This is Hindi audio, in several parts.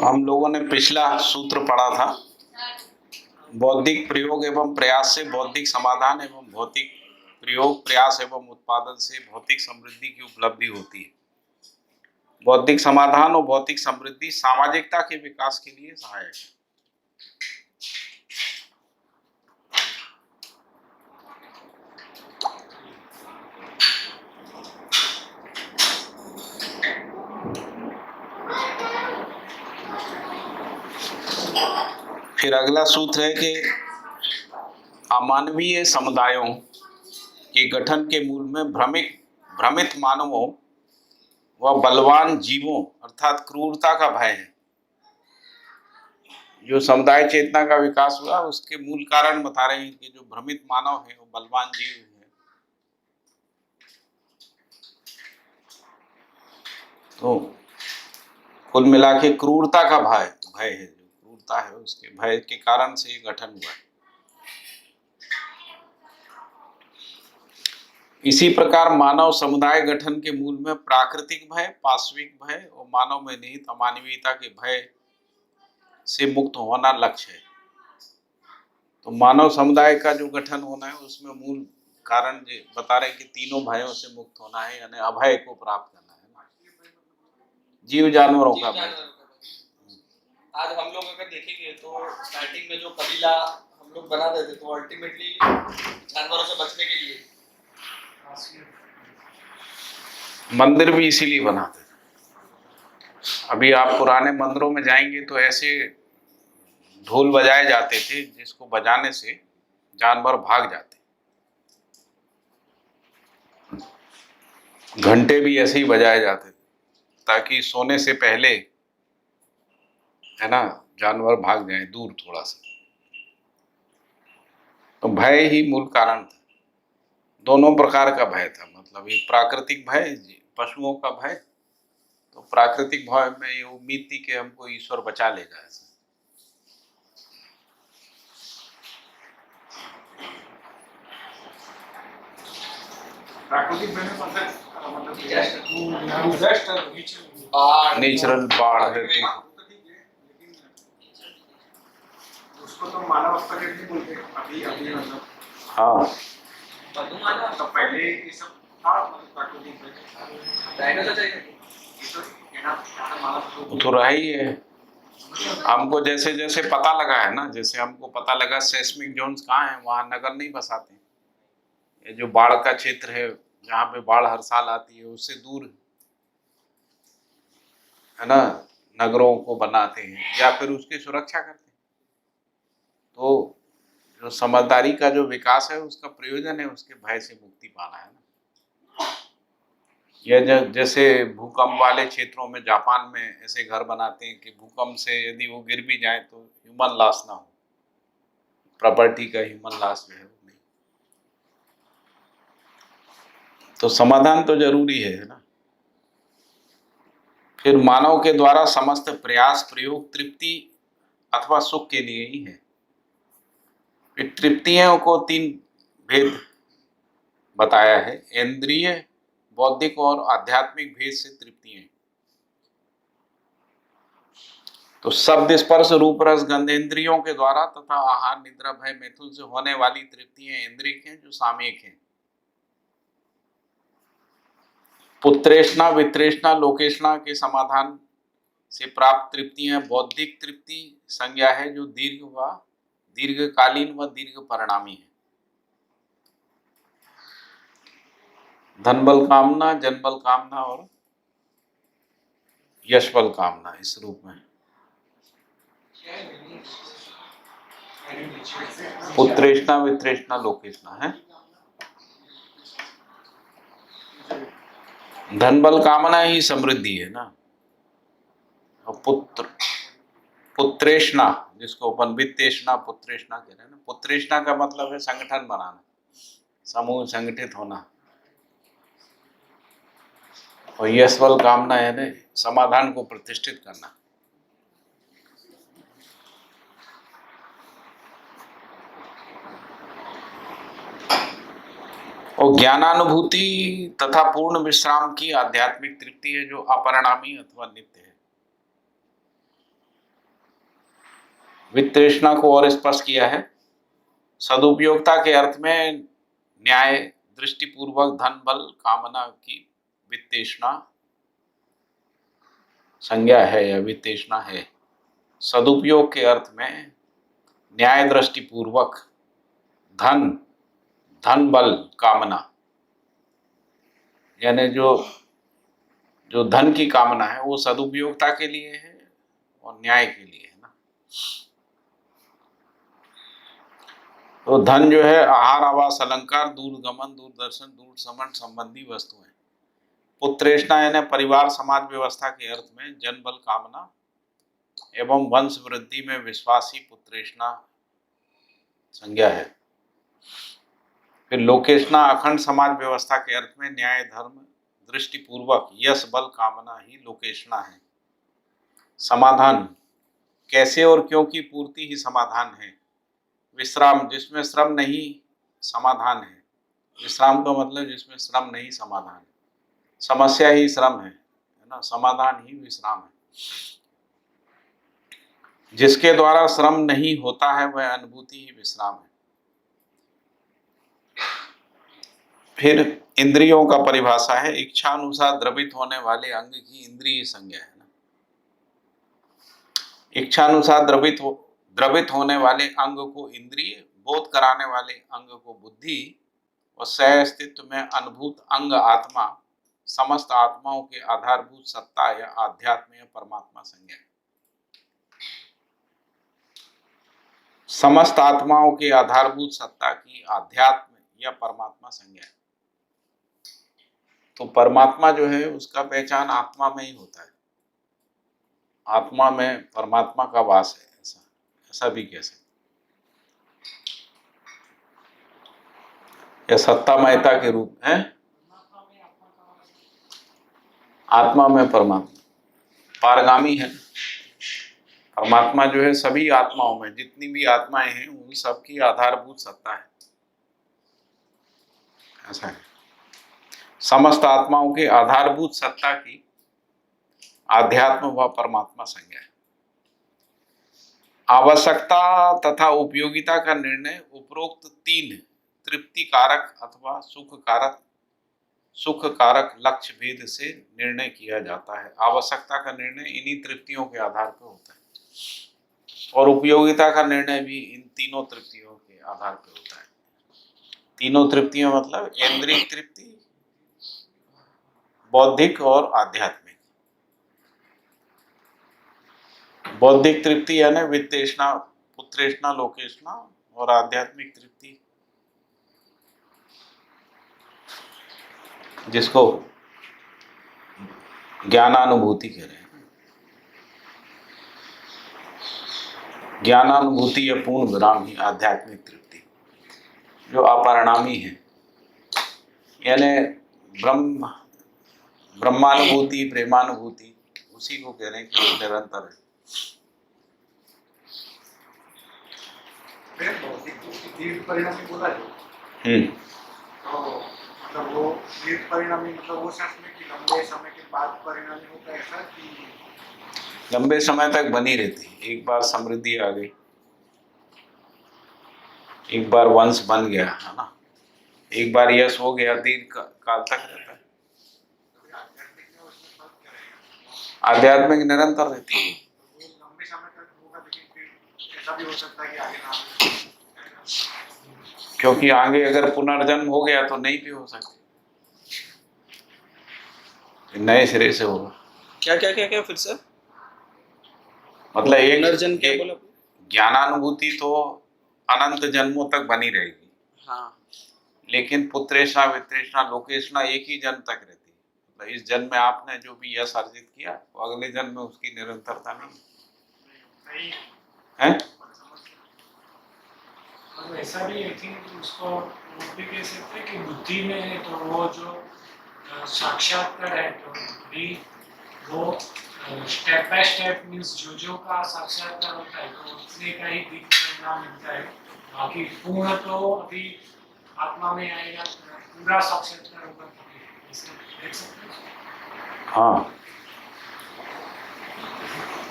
हम लोगों ने पिछला सूत्र पढ़ा था, बौद्धिक प्रयोग एवं प्रयास से बौद्धिक समाधान एवं भौतिक प्रयोग प्रयास एवं उत्पादन से भौतिक समृद्धि की उपलब्धि होती है। बौद्धिक समाधान और भौतिक समृद्धि सामाजिकता के विकास के लिए सहायक है। फिर अगला सूत्र है कि अमानवीय समुदायों के गठन के मूल में भ्रमित मानवों व बलवान जीवों अर्थात क्रूरता का भय है। जो समुदाय चेतना का विकास हुआ उसके मूल कारण बता रहे हैं कि जो भ्रमित मानव है वो बलवान जीव है। तो कुल मिला के क्रूरता का भय है, जो क्रूरता है उसके भय के कारण से ये गठन हुआ है। इसी प्रकार मानव समुदाय गठन के मूल में प्राकृतिक भय, पाश्विक भय और मानव में निहित अमानवीयता के भय से मुक्त होना लक्ष्य है। तो मानव समुदाय का जो गठन होना है उसमें मूल कारण जो बता रहे हैं कि तीनों भयों से मुक्त होना है, यानी अभय को प्राप्त करना है ना, जीव जानवरों का भय। आज हम लोग अगर देखेंगे तो स्टार्टिंग में जो कबीला हम लोग बना देते तो अल्टीमेटली जानवरों से बचने के लिए मंदिर भी इसीलिए बनाते थे। अभी आप पुराने मंदिरों में जाएंगे तो ऐसे ढोल बजाए जाते थे जिसको बजाने से जानवर भाग जाते। घंटे भी ऐसे ही बजाए जाते ताकि सोने से पहले है ना जानवर भाग जाए दूर थोड़ा सा। तो भय ही मूल कारण था, दोनों प्रकार का भय था। मतलब ये प्राकृतिक भय, पशुओं का भय। तो प्राकृतिक भय में ये उम्मीद थी कि हमको ईश्वर बचा लेगा। ऐसा प्राकृतिक भय में नेचुरल बाढ़ है उसको तो मानव स्तर के नहीं बोलते अभी मतलब। हाँ, तो पहले ये सब था प्राकृतिक तो रहा ही है। हमको जैसे जैसे पता लगा है ना, जैसे हमको पता लगा सेस्मिक जोन्स कहाँ है, वहां नगर नहीं बसाते। ये जो बाढ़ का क्षेत्र है जहाँ पे बाढ़ हर साल आती है उससे दूर है ना नगरों को बनाते हैं या फिर उसकी सुरक्षा करते हैं। तो जो समझदारी का जो विकास है उसका प्रयोजन है उसके भय से मुक्ति पाना है ना। यह जैसे भूकंप वाले क्षेत्रों में जापान में ऐसे घर बनाते हैं कि भूकंप से यदि वो गिर भी जाए तो ह्यूमन लॉस ना हो, प्रॉपर्टी का ह्यूमन लॉस जो है वो नहीं। तो समाधान तो जरूरी है ना। फिर मानव के द्वारा समस्त प्रयास प्रयोग तृप्ति अथवा सुख के लिए ही है। फिर तृप्तियों को तीन भेद बताया है, इंद्रिय, बौद्धिक और आध्यात्मिक भेद से तृप्तियां। तो शब्द स्पर्श रूप रस गंध इंद्रियों के द्वारा तथा आहार निद्रा भय मैथुन से होने वाली तृप्तियां इंद्रिय हैं जो सामयिक हैं। पुत्रेष्णा वित्रेष्णा लोकेष्णा के समाधान से प्राप्त तृप्तियां बौद्धिक तृप्ति संज्ञा है जो दीर्घकालीन व दीर्घ परिणामी है। धन बल कामना, जन बल कामना और यश बल कामना इस रूप में। पुत्रेष्णा वित्रेष्णा लोकेष्णा है। धन बल कामना ही समृद्धि है ना। और पुत्रेष्णा जिसको अपन वित्तेष्णा पुत्रेष्णा कह रहे हैं ना। पुत्रेष्णा का मतलब है संगठन बनाना, समूह संगठित होना। और यश बल कामना है ना समाधान को प्रतिष्ठित करना। और ज्ञानानुभूति तथा पूर्ण विश्राम की आध्यात्मिक तृप्ति है जो अपरिणामी अथवा नित्य है। वित्तृष्णा को और स्पष्ट किया है। सदुपयोगिता के अर्थ में न्याय, दृष्टिपूर्वक, धन, बल, कामना की वित्तृष्णा संज्ञा है या वित्तृष्णा है। सदुपयोग के अर्थ में न्याय, दृष्टिपूर्वक, धन, बल, कामना, यानी जो धन की कामना है वो सदुपयोगिता के लिए है और न्याय के लिए है ना। तो धन जो है आहार, आवास, अलंकार, दूरगमन, दूरदर्शन, दूर समन संबंधी वस्तुएं। पुत्रेष्णा यानी परिवार, समाज व्यवस्था के अर्थ में जन, बल, कामना एवं वंश वृद्धि में विश्वास ही पुत्रेष्णा संज्ञा है। फिर लोकेष्णा अखंड समाज व्यवस्था के अर्थ में न्याय, धर्म, दृष्टिपूर्वक, यश, बल, कामना ही लोकेष्णा है। समाधान कैसे और क्यों की पूर्ति ही समाधान है। विश्राम जिसमें श्रम नहीं समाधान है। विश्राम का मतलब जिसमें श्रम नहीं समाधान है। समस्या ही श्रम है ना, समाधान ही विश्राम है। जिसके द्वारा श्रम नहीं होता है वह अनुभूति ही विश्राम है। फिर इंद्रियों का परिभाषा है, इच्छा अनुसार द्रवित होने वाले अंग की इंद्रिय संज्ञा है ना। इच्छा अनुसार द्रवित होने वाले अंग को इंद्रिय, बोध कराने वाले अंग को बुद्धि और सह अस्तित्व में अनुभूत अंग आत्मा समस्त आत्माओं के आधारभूत सत्ता या आध्यात्म या परमात्मा संज्ञा है। समस्त आत्माओं के आधारभूत सत्ता की आध्यात्म या परमात्मा संज्ञा है। तो परमात्मा जो है उसका पहचान आत्मा में ही होता है। आत्मा में परमात्मा का वास है, ऐसा भी कह सकते या सत्तामयता के रूप में आत्मा में परमात्मा पारगामी है। परमात्मा जो है सभी आत्माओं में, जितनी भी आत्माएं हैं उन सबकी आधारभूत सत्ता है, ऐसा है। समस्त आत्माओं के आधारभूत सत्ता की आध्यात्म व परमात्मा संज्ञा है। आवश्यकता तथा उपयोगिता का निर्णय उपरोक्त तीन तृप्ति कारक अथवा सुख कारक लक्ष्य भेद से निर्णय किया जाता है। आवश्यकता का निर्णय इन्हीं तृप्तियों के आधार पर होता है और उपयोगिता का निर्णय भी इन तीनों तृप्तियों के आधार पर होता है। तीनों तृप्तियों मतलब इंद्रिय तृप्ति, बौद्धिक और आध्यात्मिक। बौद्धिक तृप्ति यानी वित्तृष्णा, पुत्रेष्णा, लोकेष्णा, और आध्यात्मिक तृप्ति जिसको ज्ञानानुभूति कह रहे हैं। ज्ञानानुभूति या पूर्ण विराम ही आध्यात्मिक तृप्ति जो अपरिणामी है, यानी ब्रह्मानुभूति, प्रेमानुभूति, उसी को कह रहे हैं कि निरंतर है। दीर्घ परिणामी बोला जो तो मतलब वो दीर्घ परिणामी मतलब वो सच में कि लंबे समय के बाद परिणामी होता है, ऐसा कि लंबे समय तक बनी रहती है। एक बार समृद्धि आ गई, एक बार वंश बन गया है ना, एक बार यश हो गया, दीर्घ काल तक रहता है। आध्यात्मिक निरंतर रहती है। लंबे समय तक होगा, लेकिन फिर ऐसा भी हो सकता है कि आगे ना, क्योंकि आगे अगर पुनर्जन्म हो गया तो नहीं भी हो सकती, नए सिरे से होगा। क्या क्या क्या क्या फिर से मतलब एक पुनर्जन्म क्या बोला? ज्ञानानुभूति तो अनंत जन्मों तक बनी रहेगी। हाँ, लेकिन पुत्रेष्णा, वित्तृष्णा, लोकेष्णा एक ही जन्म तक रहती है। मतलब इस जन्म में आपने जो भी यश अर्जित किया वो अगले जन्म में उसकी निरंतरता नहीं है। ऐसा भी आई थिंक उसको वो भी कह सकते हैं कि बुद्धि में है तो वो जो साक्षात्कार है तो भी वो स्टेप बाय स्टेप मीन्स जो का साक्षात्कार होता है तो उतने का ही दिव्य परिणाम मिलता है। बाकी पूर्ण तो अभी आत्मा में आएगा, पूरा साक्षात्कार होगा तभी, ऐसे देख सकते हैं। हाँ,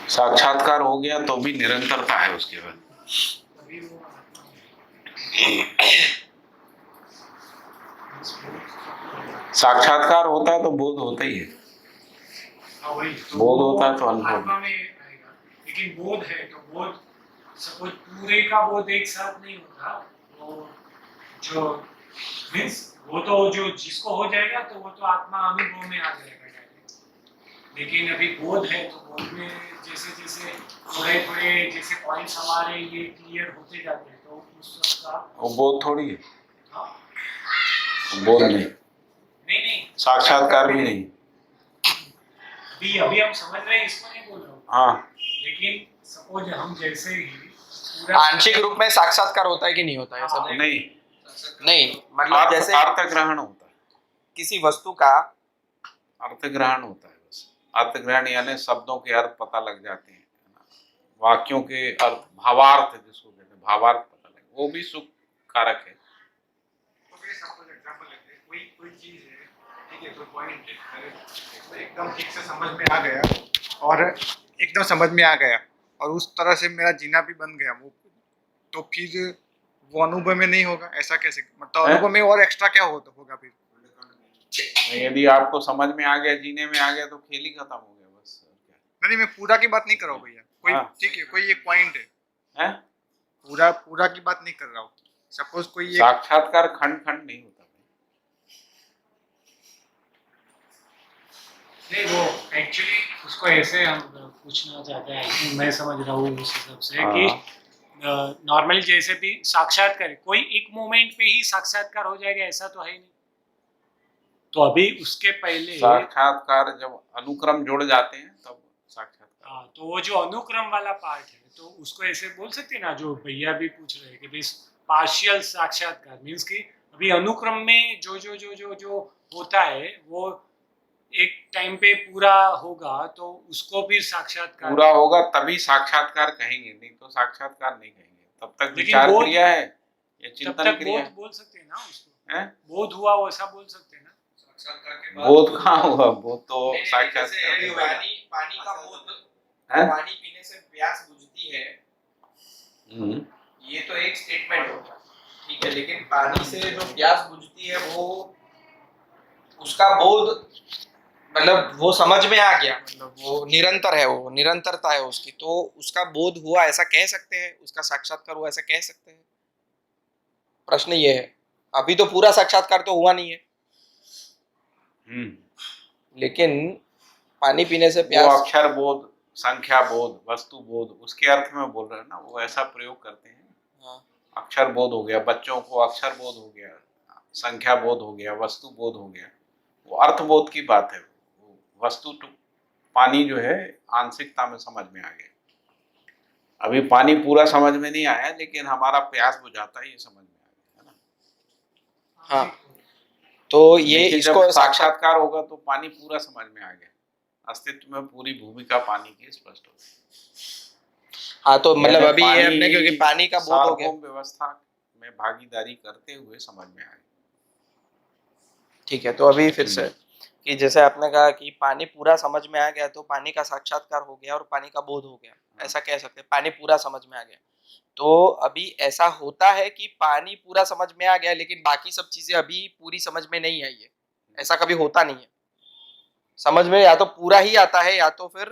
साक्षात्कार हो गया तो भी निरंतरता है उसके बाद। तभी वो आत्मा है। साक्षात्कार होता है तो बोध होता ही है, हाँ, वही तो बोध वो होता है तो अनुभव आत्मा में आएगा। लेकिन बोध है तो बोध सपोज पूरे का बोध एक साथ नहीं होता। वो जो मीन्स वो तो जो जिसको हो जाएगा तो वो तो आत्मा अनुभव में आ जाएगा डायरेक्ट। लेकिन अभी बोध है तो बोध में जैसे जैसे थोड़े थोड़े जैसे पॉइंट्स हमारे ये क्लियर होते जाते हैं तो उस सबका वो बोध थोड़ी है, हाँ, वो बोध नहीं, नहीं साक्षात्कार भी नहीं। अभी हम समझ रहे हैं, इसको नहीं बोल रहा हूँ। हाँ, लेकिन सपोज हम जैसे ही पूरा आंशिक रूप में साक्षात्कार होता है कि नहीं होता है सब? नहीं, नहीं, मतलब जैसे अर्थ ग्रहण होता है, किसी वस्तु का अर्थ ग्रहण होता है बस। अर्थ ग्रहण यानी शब्दों के अर्थ पता लग जाते हैं, वाक्यों के अर्थ, भावार्थ जिसको कहते हैं, भावार्थ पता लगे, वो भी सुख कारक है। तो फिर सपोज एग्जांपल लेते हैं, कोई चीज है, ठीक है, कोई पॉइंट है, तो एकदम ठीक से समझ में आ गया और एकदम समझ में आ गया और उस तरह से मेरा जीना भी बन गया वो, तो फिर वो अनुभव में नहीं होगा, ऐसा कैसे? मतलब है? अनुभव में और एक्स्ट्रा क्या होगा फिर? यदि आपको समझ में आ गया, जीने में आ गया, तो खेल ही खत्म हो गया बस। और नहीं, मैं पूरा की बात नहीं कर रहा हूँ भैया, कोई हाँ। ठीक है, कोई एक पॉइंट है, क्या है? पूरा की बात नहीं कर रहा हूँ। सपोज कोई एक साक्षात्कार खंड खंड नहीं होता। नहीं, वो एक्चुअली उसको ऐसे हम पूछना चाहते हैं। I think मैं समझ रहा हूँ उस हिसाब से कि नॉर्मली जैसे भी साक्षात्कार कोई एक मोमेंट पे ही साक्षात्कार हो जाएगा ऐसा तो है ही नहीं। तो अभी उसके पहले साक्षात्कार जब अनुक्रम जुड़ जाते हैं तब साक्षात्कार। हाँ, तो वो जो अनुक्रम वाला पार्ट है तो उसको ऐसे बोल सकते हैं ना, जो भैया भी पूछ रहे हैं कि भाई पार्शियल साक्षात्कार मीन्स कि अभी अनुक्रम में जो जो जो जो जो होता है वो एक टाइम पे पूरा होगा तो उसको फिर साक्षात्कार पूरा होगा तभी साक्षात्कार कहेंगे, नहीं तो साक्षात्कार नहीं कहेंगे। तब तक लेकिन विचार बोध- क्रिया है या तब चिंतन तक क्रिया बोध बोल सकते हैं ना उसको, है। बोध हुआ वैसा बोल सकते हैं ना। साक्षात्कार के बाद बोध कहाँ हुआ? बोध तो नहीं, नहीं, जैसे साक्षात्कार अभी के बाद। पानी का बोध, हैं? पानी पीने से प्यास बुझती है, ये तो एक स्टेटमेंट होगा, ठीक है, लेकिन पानी से जो प्यास बुझती है वो उसका बोध, मतलब वो समझ में आ गया, मतलब वो निरंतर है, वो निरंतरता है उसकी, तो उसका बोध हुआ ऐसा कह सकते हैं, उसका साक्षात्कार हुआ ऐसा कह सकते हैं। प्रश्न ये है, अभी तो पूरा साक्षात्कार तो हुआ नहीं है, लेकिन पानी पीने से वो प्यास, अक्षर बोध, संख्या बोध, वस्तु बोध, उसके अर्थ में बोल रहे हैं ना, वो ऐसा प्रयोग करते हैं। हाँ, अक्षर बोध हो गया, बच्चों को अक्षर बोध हो गया, संख्या बोध हो गया, वस्तु बोध हो गया, वो अर्थ बोध की बात है। वो वस्तु पानी जो है आंशिकता में समझ में आ गया। अभी पानी पूरा समझ में नहीं आया, लेकिन हमारा प्यास बुझाता है, ये समझ में आ गया, है ना। हाँ, तो ये लेकिन इसको जब साक्षात्कार होगा तो पानी पूरा समझ में आ गया, अस्तित्व में पूरी भूमिका पानी की स्पष्ट हो गई। हाँ, तो मतलब यानी अभी ये पानी हमने क्योंकि पानी का बोध हो गया, सार्वभौम व्यवस्था में भागीदारी करते हुए समझ में आ गया। ठीक है, तो अभी फिर से कि जैसे आपने कहा कि पानी पूरा समझ में आ गया तो पानी का साक्षात्कार हो गया और पानी का बोध हो गया, ऐसा कह सकते हैं, पानी पूरा समझ में आ गया। तो अभी ऐसा होता है कि पानी पूरा समझ में आ गया लेकिन बाकी सब चीजें अभी पूरी समझ में नहीं आई है, ऐसा कभी होता नहीं है। समझ में या तो पूरा ही आता है या तो फिर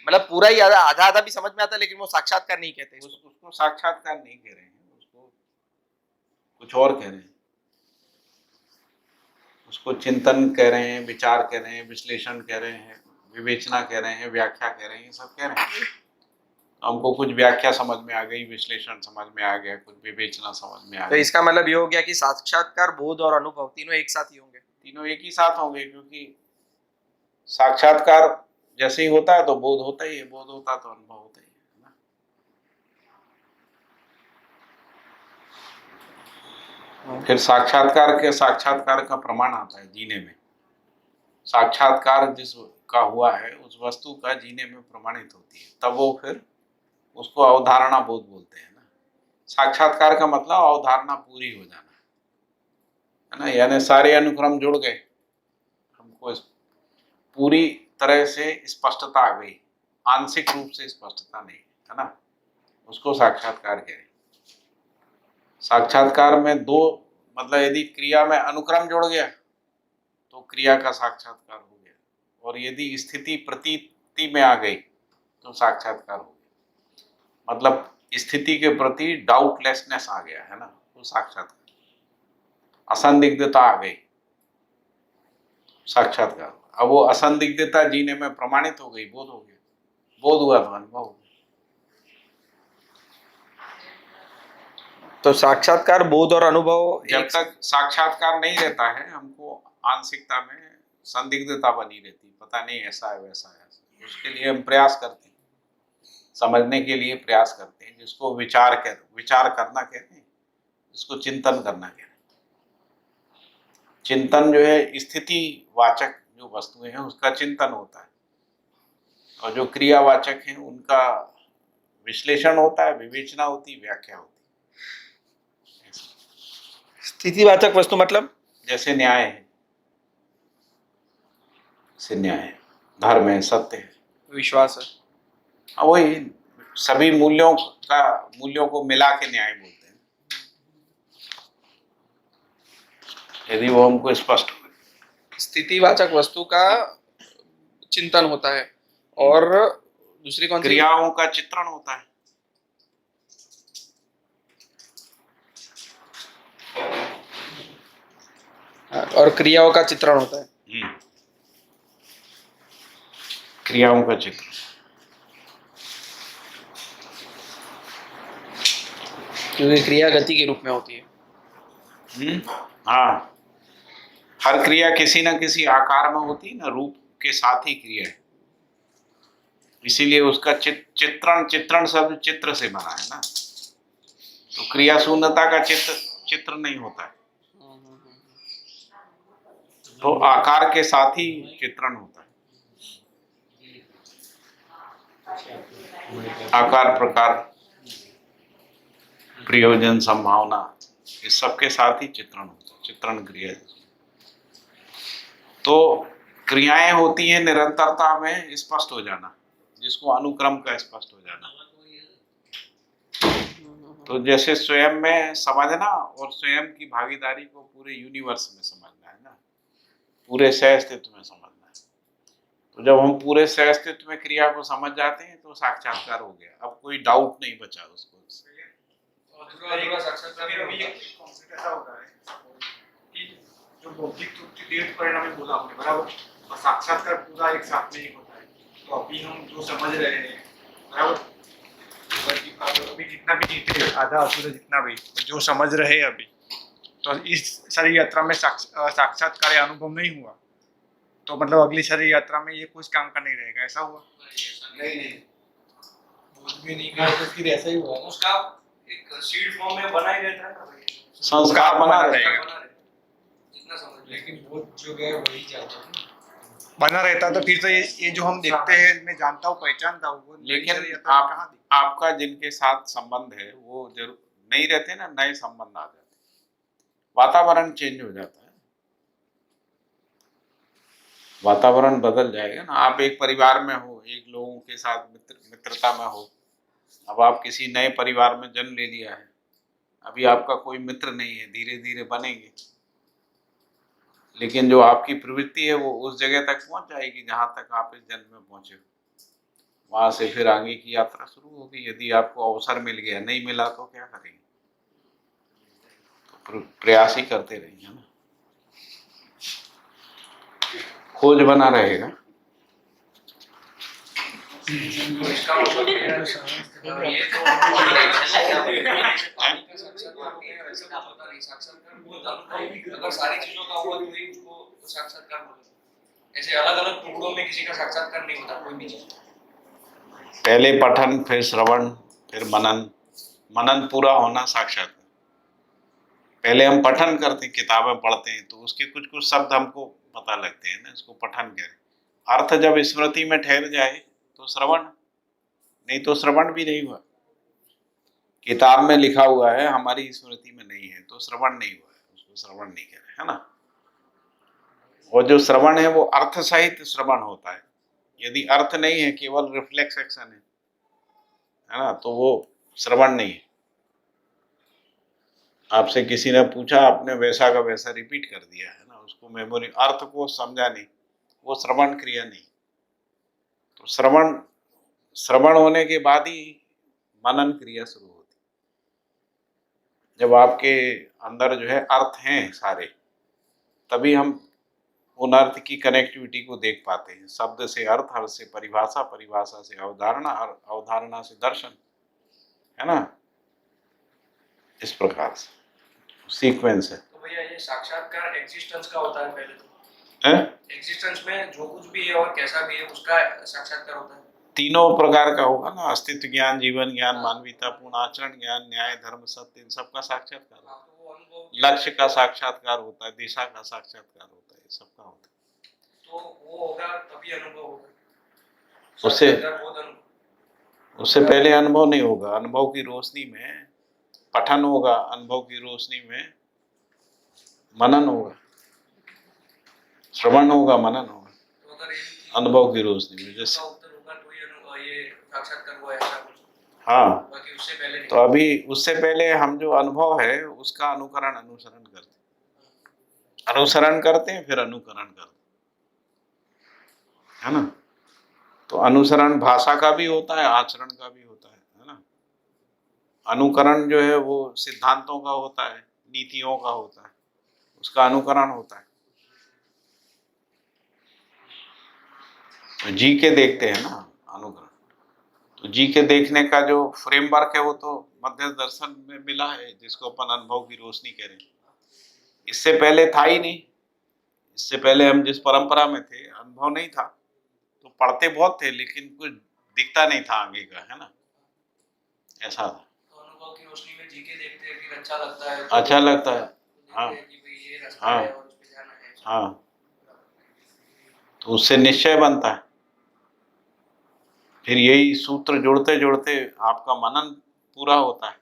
मतलब पूरा ही आधा आधा भी समझ में आता है, लेकिन वो साक्षात्कार नहीं कहते इसको। उसको साक्षात्कार नहीं कह रहे हैं, उसको कुछ और कह रहे हैं, उसको चिंतन कह रहे हैं, विचार कह रहे हैं, विश्लेषण कह रहे हैं, विवेचना कह रहे हैं, व्याख्या कह रहे हैं, ये सब कह रहे हैं। हमको कुछ व्याख्या समझ में आ गई, विश्लेषण समझ में आ गया, कुछ विवेचना समझ में आ तो गई। इसका मतलब ये हो गया कि साक्षात्कार, बोध और अनुभव तीनों एक साथ ही होंगे। तीनों एक ही साथ होंगे, क्योंकि साक्षात्कार जैसे ही होता है तो बोध होता ही है, बोध होता है तो अनुभव होता ही है ना। फिर साक्षात्कार का प्रमाण आता है जीने में। साक्षात्कार जिस का हुआ है उस वस्तु का जीने में प्रमाणित होती है, तब वो फिर उसको अवधारणा बोध बोलते हैं ना। साक्षात्कार का मतलब अवधारणा पूरी हो जाना है ना, यानी सारे अनुक्रम जुड़ गए, हमको पूरी तरह से स्पष्टता आ गई, आंशिक रूप से स्पष्टता नहीं है ना, उसको साक्षात्कार कहें। साक्षात्कार में दो मतलब यदि क्रिया में अनुक्रम जुड़ गया तो क्रिया का साक्षात्कार हो गया, और यदि स्थिति प्रतीति में आ गई तो साक्षात्कार हो गया। मतलब स्थिति के प्रति डाउटलेसनेस आ गया है ना, तो साक्षात्कार। असंदिग्धता आ गई, साक्षात्कार। अब वो असंदिग्धता जीने में प्रमाणित हो गई, बोध हो गया, बोध हुआ तो अनुभव हो गया। तो साक्षात्कार, बोध और अनुभव जब तक साक्षात्कार नहीं रहता है, हमको आंशिकता में संदिग्धता बनी रहती, पता नहीं ऐसा है वैसा है। उसके लिए हम प्रयास करते हैं, समझने के लिए प्रयास करते हैं, जिसको विचार करना कहते हैं, जिसको चिंतन करना कहते हैं। चिंतन जो है स्थिति वाचक जो वस्तुएं हैं उसका चिंतन होता है, और जो क्रियावाचक हैं उनका विश्लेषण होता है, विवेचना होती, व्याख्या होती। स्थितिवाचक वस्तु मतलब जैसे न्याय है, से न्याय है, धर्म है, सत्य है, विश्वास है। हाँ वही सभी मूल्यों को मिला के न्याय बोलते हैं, यदि वो हमको स्पष्ट हो। स्थितिवाचक वस्तु का चिंतन होता है, और दूसरी कौन सी? क्रियाओं का चित्रण होता है। और क्रियाओं का चित्रण होता है। क्रियाओं का चित्र, क्योंकि क्रिया गति के रूप में होती है। हाँ, हर क्रिया किसी न किसी आकार में होती है ना, रूप के साथ ही क्रिया है, इसीलिए उसका चित्रण शब्द चित्र से बना है ना। तो क्रिया शून्यता का चित्र नहीं होता है, तो आकार के साथ ही चित्रण होता है। आकार, प्रकार, प्रयोजन, संभावना, इस सबके साथ ही चित्रण होता है, चित्रण क्रिया। तो क्रियाएं होती हैं निरंतरता में स्पष्ट हो जाना, जिसको अनुक्रम का स्पष्ट हो जाना। तो जैसे स्वयं में समझना और स्वयं की भागीदारी को पूरे यूनिवर्स में समझना है ना, पूरे सह अस्तित्व में समझना है। तो जब हम पूरे सह अस्तित्व में क्रिया को समझ जाते हैं तो साक्षात्कार हो गया, अब कोई डाउट नहीं बचा उसको। ऐसा होता है कि जो बौद्धिक तृप्ति दृढ़ परिणामी बोला आपने, बराबर, और साक्षात्कार पूरा एक साथ में ही होता है। तो अभी हम जो समझ रहे हैं, बराबर, अभी जितना भी जीते आधा अधूरा जितना भी जो समझ रहे हैं अभी, तो इस सारी यात्रा में साक्षात्कार या अनुभव नहीं हुआ, तो मतलब अगली सारी यात्रा में ये कुछ काम का नहीं रहेगा। ऐसा हुआ? नहीं, बोध भी नहीं किया तो फिर ऐसा ही हुआ ना। उसका एक सीड फॉर्म में बना ही रहता है ना भाई, संस्कार बना रहेगा, जितना समझ। लेकिन बोध जो गया वही जाता है, बना रहता। तो फिर तो ये जो हम देखते हैं, मैं जानता हूँ, पहचानता हूँ, वो लेकिन आपका जिनके साथ संबंध है वो जरूर नहीं रहते ना, नए संबंध आ जाते, वातावरण चेंज हो जाता है, वातावरण बदल जाएगा ना। आप एक परिवार में हो, एक लोगों के साथ मित्रता में हो, अब आप किसी नए परिवार में जन्म ले लिया है, अभी आपका कोई मित्र नहीं है, धीरे धीरे बनेंगे, लेकिन जो आपकी प्रवृत्ति है वो उस जगह तक पहुंच जाएगी जहां तक आप इस जन्म में पहुंचे हो। वहां से फिर आगे की यात्रा शुरू होगी। यदि आपको अवसर मिल गया, नहीं मिला तो क्या करेंगे? तो प्रयास ही करते रहिए ना, खोज बना रहेगा। अगर सारी चीजों का हुआ तो ही उसको साक्षात्कार बोले। ऐसे अलग अलग टुकड़ों में किसी का साक्षात्कार नहीं होता कोई भी चीज। पहले पठन, फिर श्रवण, फिर मनन पूरा होना साक्षात्कार। पहले हम पठन करते हैं, किताबें पढ़ते हैं, तो उसके कुछ कुछ शब्द हमको पता लगते हैं ना, इसको पठन करें। अर्थ जब स्मृति में ठहर जाए तो श्रवण, नहीं तो श्रवण भी नहीं हुआ। किताब में लिखा हुआ है, हमारी स्मृति में नहीं है, तो श्रवण नहीं हुआ है, उसको श्रवण नहीं करें, है ना। और जो श्रवण है वो अर्थ सहित श्रवण होता है, यदि अर्थ नहीं है, केवल रिफ्लेक्स एक्शन है ना, तो वो श्रवण नहीं है। आपसे किसी ने पूछा, आपने वैसा का वैसा रिपीट कर दिया है ना, उसको मेमोरी, अर्थ को समझा नहीं, वो श्रवण क्रिया नहीं। तो श्रवण होने के बाद ही मनन क्रिया शुरू होती। जब आपके अंदर जो है अर्थ हैं सारे, तभी हम उन अर्थ की कनेक्टिविटी को देख पाते हैं। शब्द से अर्थ, अर्थ से परिभाषा, परिभाषा से अवधारणा, अवधारणा से दर्शन, है ना, इस प्रकार से सीक्वेंस है। तो भैया ये साक्षात्कार एग्जिस्टेंस का होता है पहले तो, हैं? एग्जिस्टेंस में जो कुछ भी है और कैसा भी है उसका साक्षात्कार होता है। तीनों प्रकार का होगा ना, अस्तित्व ज्ञान, जीवन ज्ञान, मानवीयता पूर्ण आचरण ज्ञान, न्याय, धर्म, सत्य, इन सबका साक्षात्कार होता हाँ, तो वो अनुभव है। लक्ष्य का साक्षात्कार होता है, दिशा का साक्षात्कार होता है, सबका होता है। तो वो होगा तभी अनुभव होगा। उससे साक्षात्कार बहुत अनुभव। उससे पहले अनुभव नहीं होगा। अनुभव की रोशनी में पठन होगा, अनुभव की रोशनी में मनन होगा, श्रवण होगा, मनन होगा, तो अगर ये अनुभव की रोशनी में। जैसे उत्तर होगा तो ये अनुभव, ये साक्षात्कार हुआ ऐसा कुछ, हाँ, बाकी उससे पहले नहीं। तो अभी उससे पहले हम जो अनुभव है उसका अनुकरण अनुसरण करते हैं, अनुसरण करते हैं, फिर अनुकरण करते हैं, है ना। तो अनुसरण भाषा का भी होता है, आचरण का भी होता है ना। अनुकरण जो है वो सिद्धांतों का होता है, नीतियों का होता है, उसका अनुकरण होता है। तो जी के देखते हैं ना अनुकरण। तो जी के देखने का जो फ्रेमवर्क है वो तो मध्य दर्शन में मिला है, जिसको अपन अनुभव की रोशनी कह रहे हैं। इससे पहले था ही नहीं। इससे पहले हम जिस परंपरा में थे, अनुभव नहीं था, तो पढ़ते बहुत थे लेकिन कुछ दिखता नहीं था आगे का, है ना, ऐसा था। तो अनुभव की रोशनी में जी के देखते हैं, फिर अच्छा लगता है, अच्छा लगता है, हाँ कि भाई ये रास्ता हाँ है और उस पे जाना है। हाँ, तो उससे निश्चय बनता है। फिर यही सूत्र जोड़ते जोड़ते आपका मनन पूरा होता है।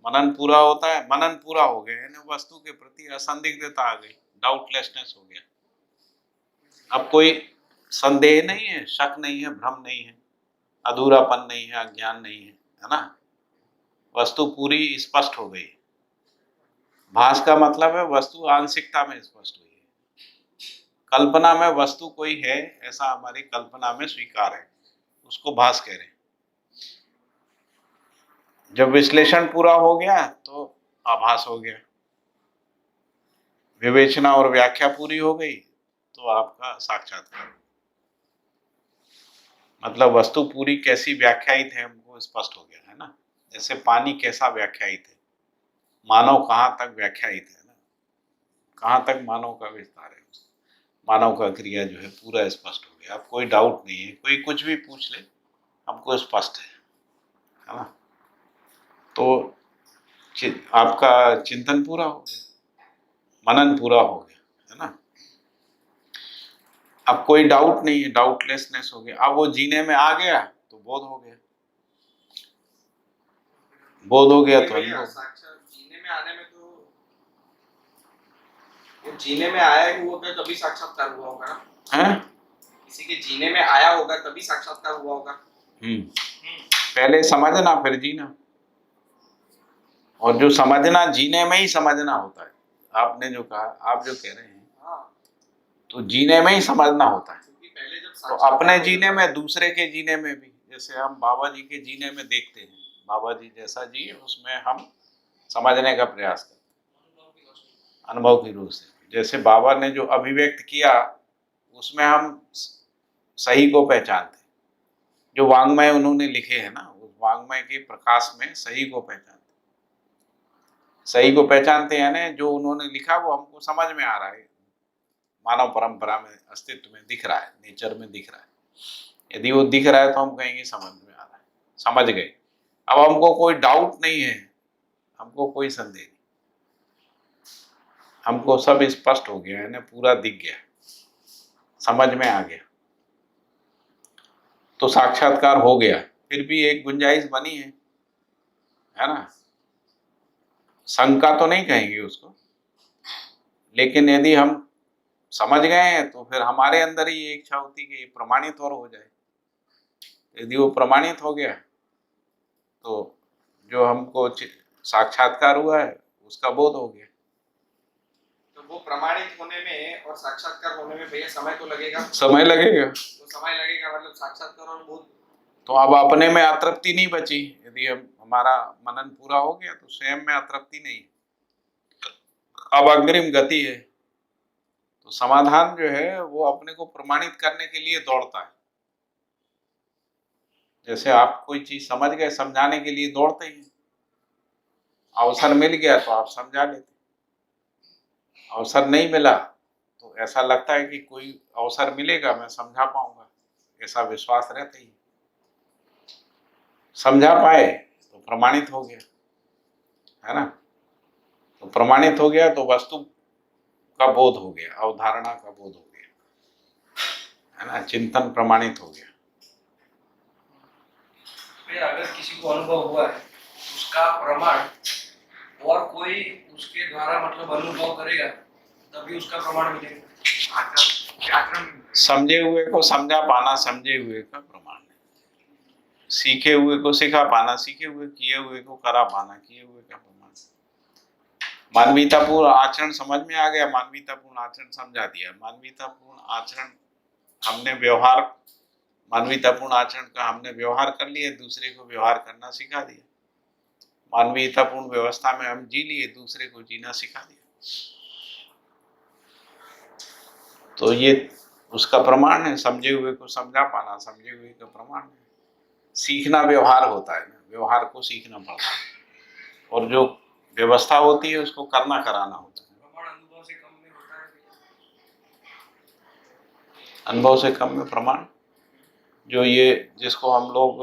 मनन पूरा होता है, मनन पूरा हो गया यानी वस्तु के प्रति असंदिग्धता आ गई, डाउटलेसनेस हो गया। अब कोई संदेह नहीं है, शक नहीं है, भ्रम नहीं है, अधूरापन नहीं है, अज्ञान नहीं है ना। वस्तु पूरी स्पष्ट हो गई। भास का मतलब है वस्तु आंशिकता में स्पष्ट हुई है। कल्पना में वस्तु कोई है ऐसा हमारी कल्पना में स्वीकार है, उसको भास कह रहे हैं। जब विश्लेषण पूरा हो गया तो आभास हो गया। विवेचना और व्याख्या पूरी हो गई तो आपका साक्षात्कार। मतलब वस्तु पूरी कैसी व्याख्यायित है हमको स्पष्ट हो गया, है ना। जैसे पानी कैसा व्याख्यायित है, मानव कहाँ तक व्याख्यायित है ना, कहाँ तक मानव का विस्तार है, मानव का क्रिया जो है पूरा स्पष्ट हो गया। अब कोई डाउट नहीं है, कोई कुछ भी पूछ ले हमको स्पष्ट है ना। तो आपका चिंतन पूरा हो गया, मनन पूरा हो गया, है ना। अब कोई डाउट नहीं है, डाउटलेसनेस हो गया। अब वो जीने में आ गया तो बोध हो गया, बोध हो गया तो अनुभव। साक्षात जीने में आने में तो वो जीने में आया ही हुआ तभी साक्षात्कार हुआ होगा ना। हैं? किसी के जीने में आया होगा तभी साक्षात्कार हुआ होगा। पहले समझना फिर जीना। और जो समझना जीने में ही समझना होता है। आपने जो कहा, आप जो कह रहे हैं, तो जीने में ही समझना होता है। पहले जब तो अपने जीने में, दूसरे के जीने में भी, जैसे हम बाबा जी के जीने में देखते हैं, बाबा जी जैसा जिए उसमें हम समझने का प्रयास करते हैं अनुभव की रूह से। जैसे बाबा ने जो अभिव्यक्त किया उसमें हम सही को पहचानते हैं। जो वांग्मय उन्होंने लिखे हैं ना, उस वांग्मय के प्रकाश में सही को पहचानते हैं। सही को पहचानते हैं यानी जो उन्होंने लिखा वो हमको समझ में आ रहा है, मानव परंपरा में, अस्तित्व में दिख रहा है, नेचर में दिख रहा है। यदि वो दिख रहा है तो हम कहेंगे समझ में आ रहा है, समझ गए। अब हमको कोई डाउट नहीं है, हमको कोई संदेह नहीं, हमको सब स्पष्ट हो गया, यानी पूरा दिख गया, समझ में आ गया, तो साक्षात्कार हो गया। फिर भी एक गुंजाइश बनी है ना। शंका तो नहीं कहेंगे उसको, लेकिन यदि हम समझ गए हैं तो फिर हमारे अंदर ही ये इच्छा होती कि ये प्रमाणित और हो जाए। यदि वो प्रमाणित हो गया तो जो हमको साक्षात्कार हुआ है उसका बोध हो गया। तो वो प्रमाणित होने में और साक्षात्कार होने में भैया समय तो लगेगा। समय लगेगा। तो समय लगेगा मतलब साक्षात्कार और बोध। तो अब अपने में अतृप्ति नहीं बची। यदि हमारा मनन पूरा हो गया तो स्वयं में अतृप्ति नहीं, अब अग्रिम गति है। तो समाधान जो है वो अपने को प्रमाणित करने के लिए दौड़ता है। जैसे आप कोई चीज समझ गए, समझाने के लिए दौड़ते ही, अवसर मिल गया तो आप समझा लेते, अवसर नहीं मिला तो ऐसा लगता है कि कोई अवसर मिलेगा मैं समझा पाऊंगा, ऐसा विश्वास रहता ही। समझा पाए तो प्रमाणित हो गया, है ना। तो प्रमाणित हो गया तो वस्तु का बोध हो गया, अवधारणा का बोध हो गया, है ना। चिंतन प्रमाणित हो गया। फिर अगर किसी को अनुभव हुआ है उसका प्रमाण और कोई उसके द्वारा मतलब अनुभव करेगा तभी उसका प्रमाण मिलेगा। आचरण समझे हुए को समझा पाना समझे हुए का प्रमाण है। सीखे हुए को सिखा पाना, सीखे हुए, किए हुए को करा पाना किए हुए का प्रमाण। मानवीयतापूर्ण आचरण समझ में आ गया, मानवीयतापूर्ण आचरण समझा दिया। मानवीयतापूर्ण आचरण हमने व्यवहार, मानवीयतापूर्ण आचरण का हमने व्यवहार कर लिया, दूसरे को व्यवहार करना सिखा दिया। मानवीयतापूर्ण व्यवस्था में हम जी लिए, दूसरे को जीना सिखा दिया। तो ये उसका प्रमाण है। समझे हुए को समझा पाना समझे हुए का प्रमाण है। सीखना व्यवहार होता है ना, व्यवहार को सीखना पड़ता है, और जो व्यवस्था होती है उसको करना कराना होता है। प्रमाण अनुभव से कम में होता है। अनुभव से कम में प्रमाण, जो ये जिसको हम लोग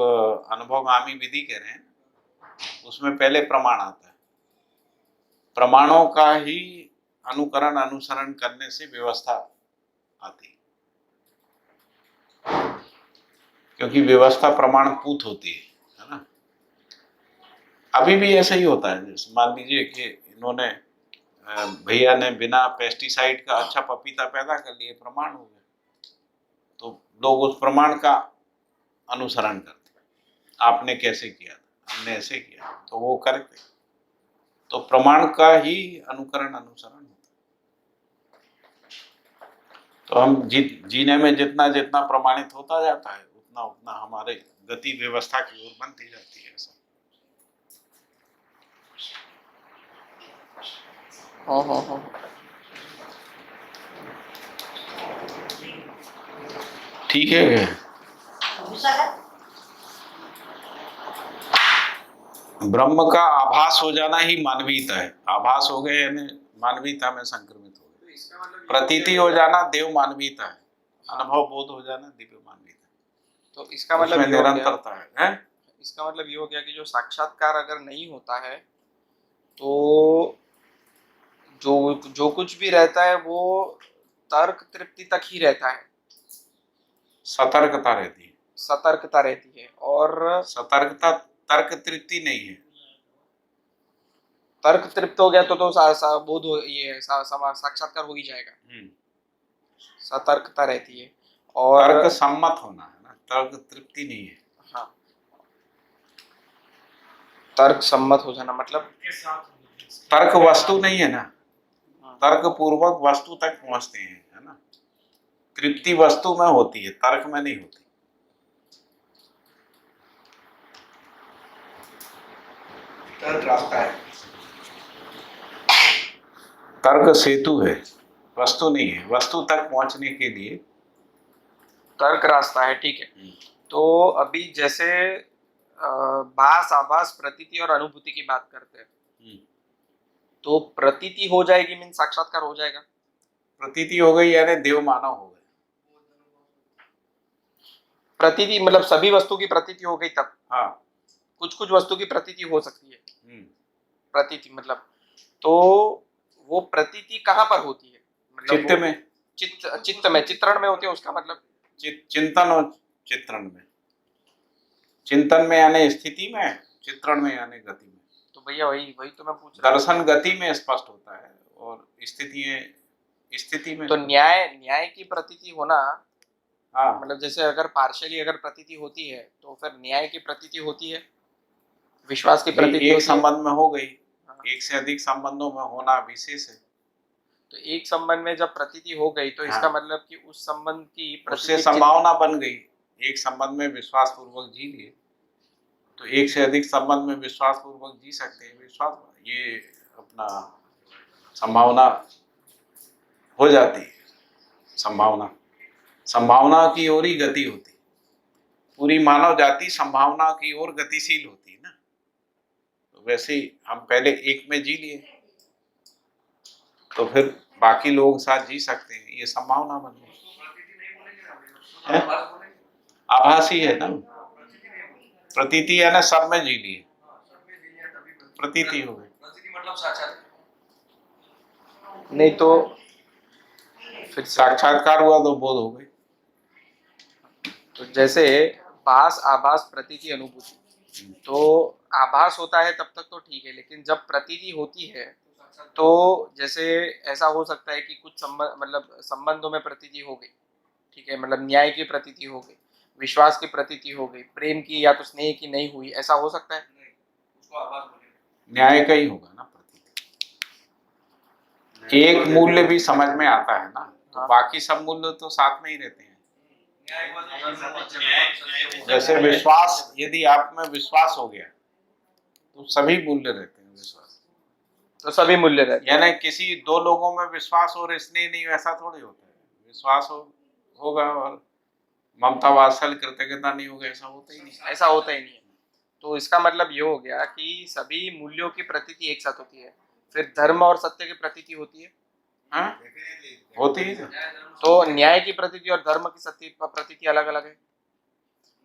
अनुभवगामी विधि कह रहे हैं, उसमें पहले प्रमाण आता है। प्रमाणों का ही अनुकरण अनुसरण करने से व्यवस्था आती है, क्योंकि व्यवस्था प्रमाणभूत होती है ना। अभी भी ऐसा ही होता है। जैसे मान लीजिए कि इन्होंने भैया ने बिना पेस्टिसाइड का अच्छा पपीता पैदा कर लिए, प्रमाण हो गया, तो लोग उस प्रमाण का अनुसरण करते। आपने कैसे किया था, हमने ऐसे किया, तो वो करते। तो प्रमाण का ही अनुकरण अनुसरण होता है। तो हम जीने में जितना जितना प्रमाणित होता जाता है उतना उतना हमारे गति व्यवस्था की ओर बनती जाती है। ऐसा हाँ। ठीक है। ब्रह्म का आभास हो जाना ही मानवीयता है। आभास हो गए यानी मानवीयता में संक्रमित हो गए। तो इसका मतलब प्रतीति हो जाना देव मानवीयता है। अनुभव बोध हो जाना दिव्य मानवीयता। तो इसका मतलब उसमें ये हो गया, निरंतरता है? इसका मतलब ये हो गया कि जो साक्षात्कार अगर नहीं होता है तो जो कुछ भी रहता है वो तर्क तृप्ति तक ही रहता है, सतर्कता रहती है। सतर्कता रहती है। और सतर्कता तर्क तृप्ति नहीं है। तर्क तृप्त हो गया तो बोध हो, ये साक्षात्कार हो ही जाएगा। सतर्कता रहती है और तर्क सम्मत होना है ना, तर्क तृप्ति नहीं है। हाँ, तर्क सम्मत हो जाना मतलब के साथ तर्क वस्तु नहीं है ना, तर्क पूर्वक वस्तु तक पहुंचते हैं, है ना। तृप्ति वस्तु में होती है, तर्क में नहीं होती। तर्क रास्ता है। तर्क सेतु है, वस्तु नहीं है। वस्तु तक पहुंचने के लिए तर्क रास्ता है, ठीक है। तो अभी जैसे भास आभास प्रतीति और अनुभूति की बात करते हैं, तो प्रतीति हो जाएगी मीन साक्षात्कार हो जाएगा। प्रतीति हो गई यानी देव मानव हो गए। प्रतीति मतलब सभी वस्तु की प्रतीति हो गई तब। हाँ, कुछ वस्तु की प्रतीति हो सकती है। प्रतीति मतलब, तो वो प्रतीति कहाँ पर होती है? मतलब चित्त में, चित्त में, चित्रण में होती है। उसका मतलब चिंतन और चित्रण में। चिंतन में यानी स्थिति में, चित्रण में यानी गति में। तो भैया वही तो मैं पूछ रहा हूँ। दर्शन गति में स्पष्ट होता है और स्थिति स्थिति में। तो न्याय की प्रतीति होना, हाँ, मतलब जैसे अगर पार्शियली अगर प्रतीति होती है तो फिर न्याय की प्रतीति होती है, विश्वास की नहीं, प्रतीति एक होती है। संबंध में हो गई, हाँ। एक से अधिक संबंधों में होना विशेष है। तो एक संबंध में जब प्रतीति हो गई तो इसका हाँ। मतलब कि उस संबंध की उससे प्रतीति संभावना बन गई। एक संबंध में विश्वास पूर्वक जी लिए तो एक से अधिक संबंध में विश्वास पूर्वक जी सकते हैं। विश्वास ये अपना संभावना हो जाती है। संभावना की ओर ही गति होती। पूरी मानव जाति संभावना की ओर गतिशील होती है ना। तो वैसे ही हम पहले एक में जी लिए तो फिर बाकी लोग साथ जी सकते हैं, ये संभावना बन गई। हैं? आभासी है ना, प्रतीति है ना, सब में जी लिए, प्रतीति हो गई। प्रतीति मतलब साक्षात्कार। नहीं तो फिर साक्षात्कार हुआ तो बोध हो गई। तो जैसे भास आभास प्रतीति अनुभूति, तो आभास होता है तब तक तो ठीक है, लेकिन जब प्रतीति होती है तो जैसे ऐसा हो सकता है कि कुछ मतलब संबंधों में प्रतीति हो गई, ठीक है, मतलब न्याय की प्रतीति हो गई, विश्वास की प्रतीति हो गई, प्रेम की या तो स्नेह की नहीं हुई, ऐसा हो सकता है। उसको आभास बोलेंगे। न्याय का ही होगा ना प्रतीति। एक मूल्य भी समझ में आता है ना, तो हाँ। बाकी सब मूल्य तो साथ में ही रहते हैं। न्याय हुआ तो जैसे विश्वास, यदि आप में विश्वास हो गया तो सभी मूल्य रहते हैं। विश्वास तो सभी मूल्य रहते हैं। यानी किसी दो लोगों में विश्वास और स्नेह नहीं, वैसा थोड़ी होता है। विश्वास होगा और ममता वात्सल्य कृतज्ञता नहीं होगा, ऐसा होता ही नहीं। ऐसा होता ही नहीं है। तो इसका मतलब ये हो गया कि सभी मूल्यों की प्रतीति एक साथ होती है। फिर धर्म और सत्य की प्रतीति होती है। हाँ, होती है ना। तो न्याय की प्रतीति और धर्म की सत्य प्रतीति अलग अलग है।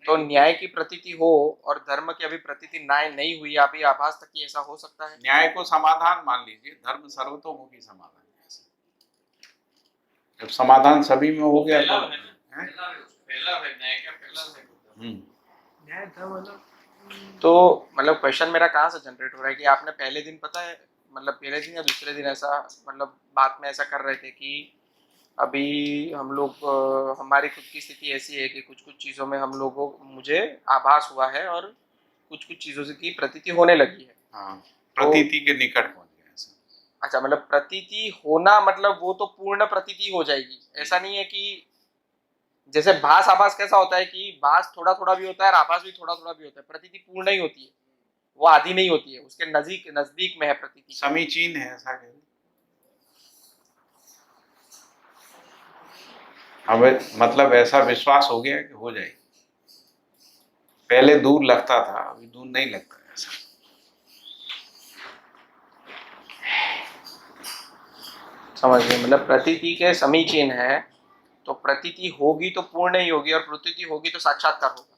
तो न्याय की प्रतीति हो और धर्म की अभी प्रतीति नहीं हुई, अभी आभास तक की, ऐसा हो सकता है। न्याय को समाधान मान लीजिए, धर्म सर्वतोमुखी समाधान है। जब समाधान सभी में हो गया तो तो मतलब क्वेश्चन मेरा कहाँ से जनरेट हो रहा है कि आपने पहले दिन, पता है, मतलब पहले दिन या दूसरे दिन ऐसा, मतलब बात में ऐसा कर रहे थे कि अभी हम लोग हमारी खुद की स्थिति ऐसी है कि कुछ कुछ चीज़ों में हम लोगों मुझे आभास हुआ है और कुछ कुछ चीज़ों से की प्रतीति होने लगी है। हाँ, प्रतीति के निकट पहुंच गया ऐसा। अच्छा, मतलब प्रतीति होना मतलब वो तो पूर्ण प्रतीति हो जाएगी। ऐसा नहीं है कि जैसे भास आभास कैसा होता है कि भास थोड़ा थोड़ा भी होता है और आभास भी थोड़ा थोड़ा भी होता है, प्रतीति पूर्ण ही होती है, वो आधी नहीं होती है, उसके नजदीक में है प्रतीति। समीचीन है, ऐसा कह हमें, मतलब ऐसा विश्वास हो गया कि हो जाएगी। पहले दूर लगता था, अभी दूर नहीं लगता ऐसा। समझ गए, मतलब प्रतीति के समीचीन है, तो प्रतीति होगी तो पूर्ण ही होगी और प्रतीति होगी तो साक्षात्कार होगा।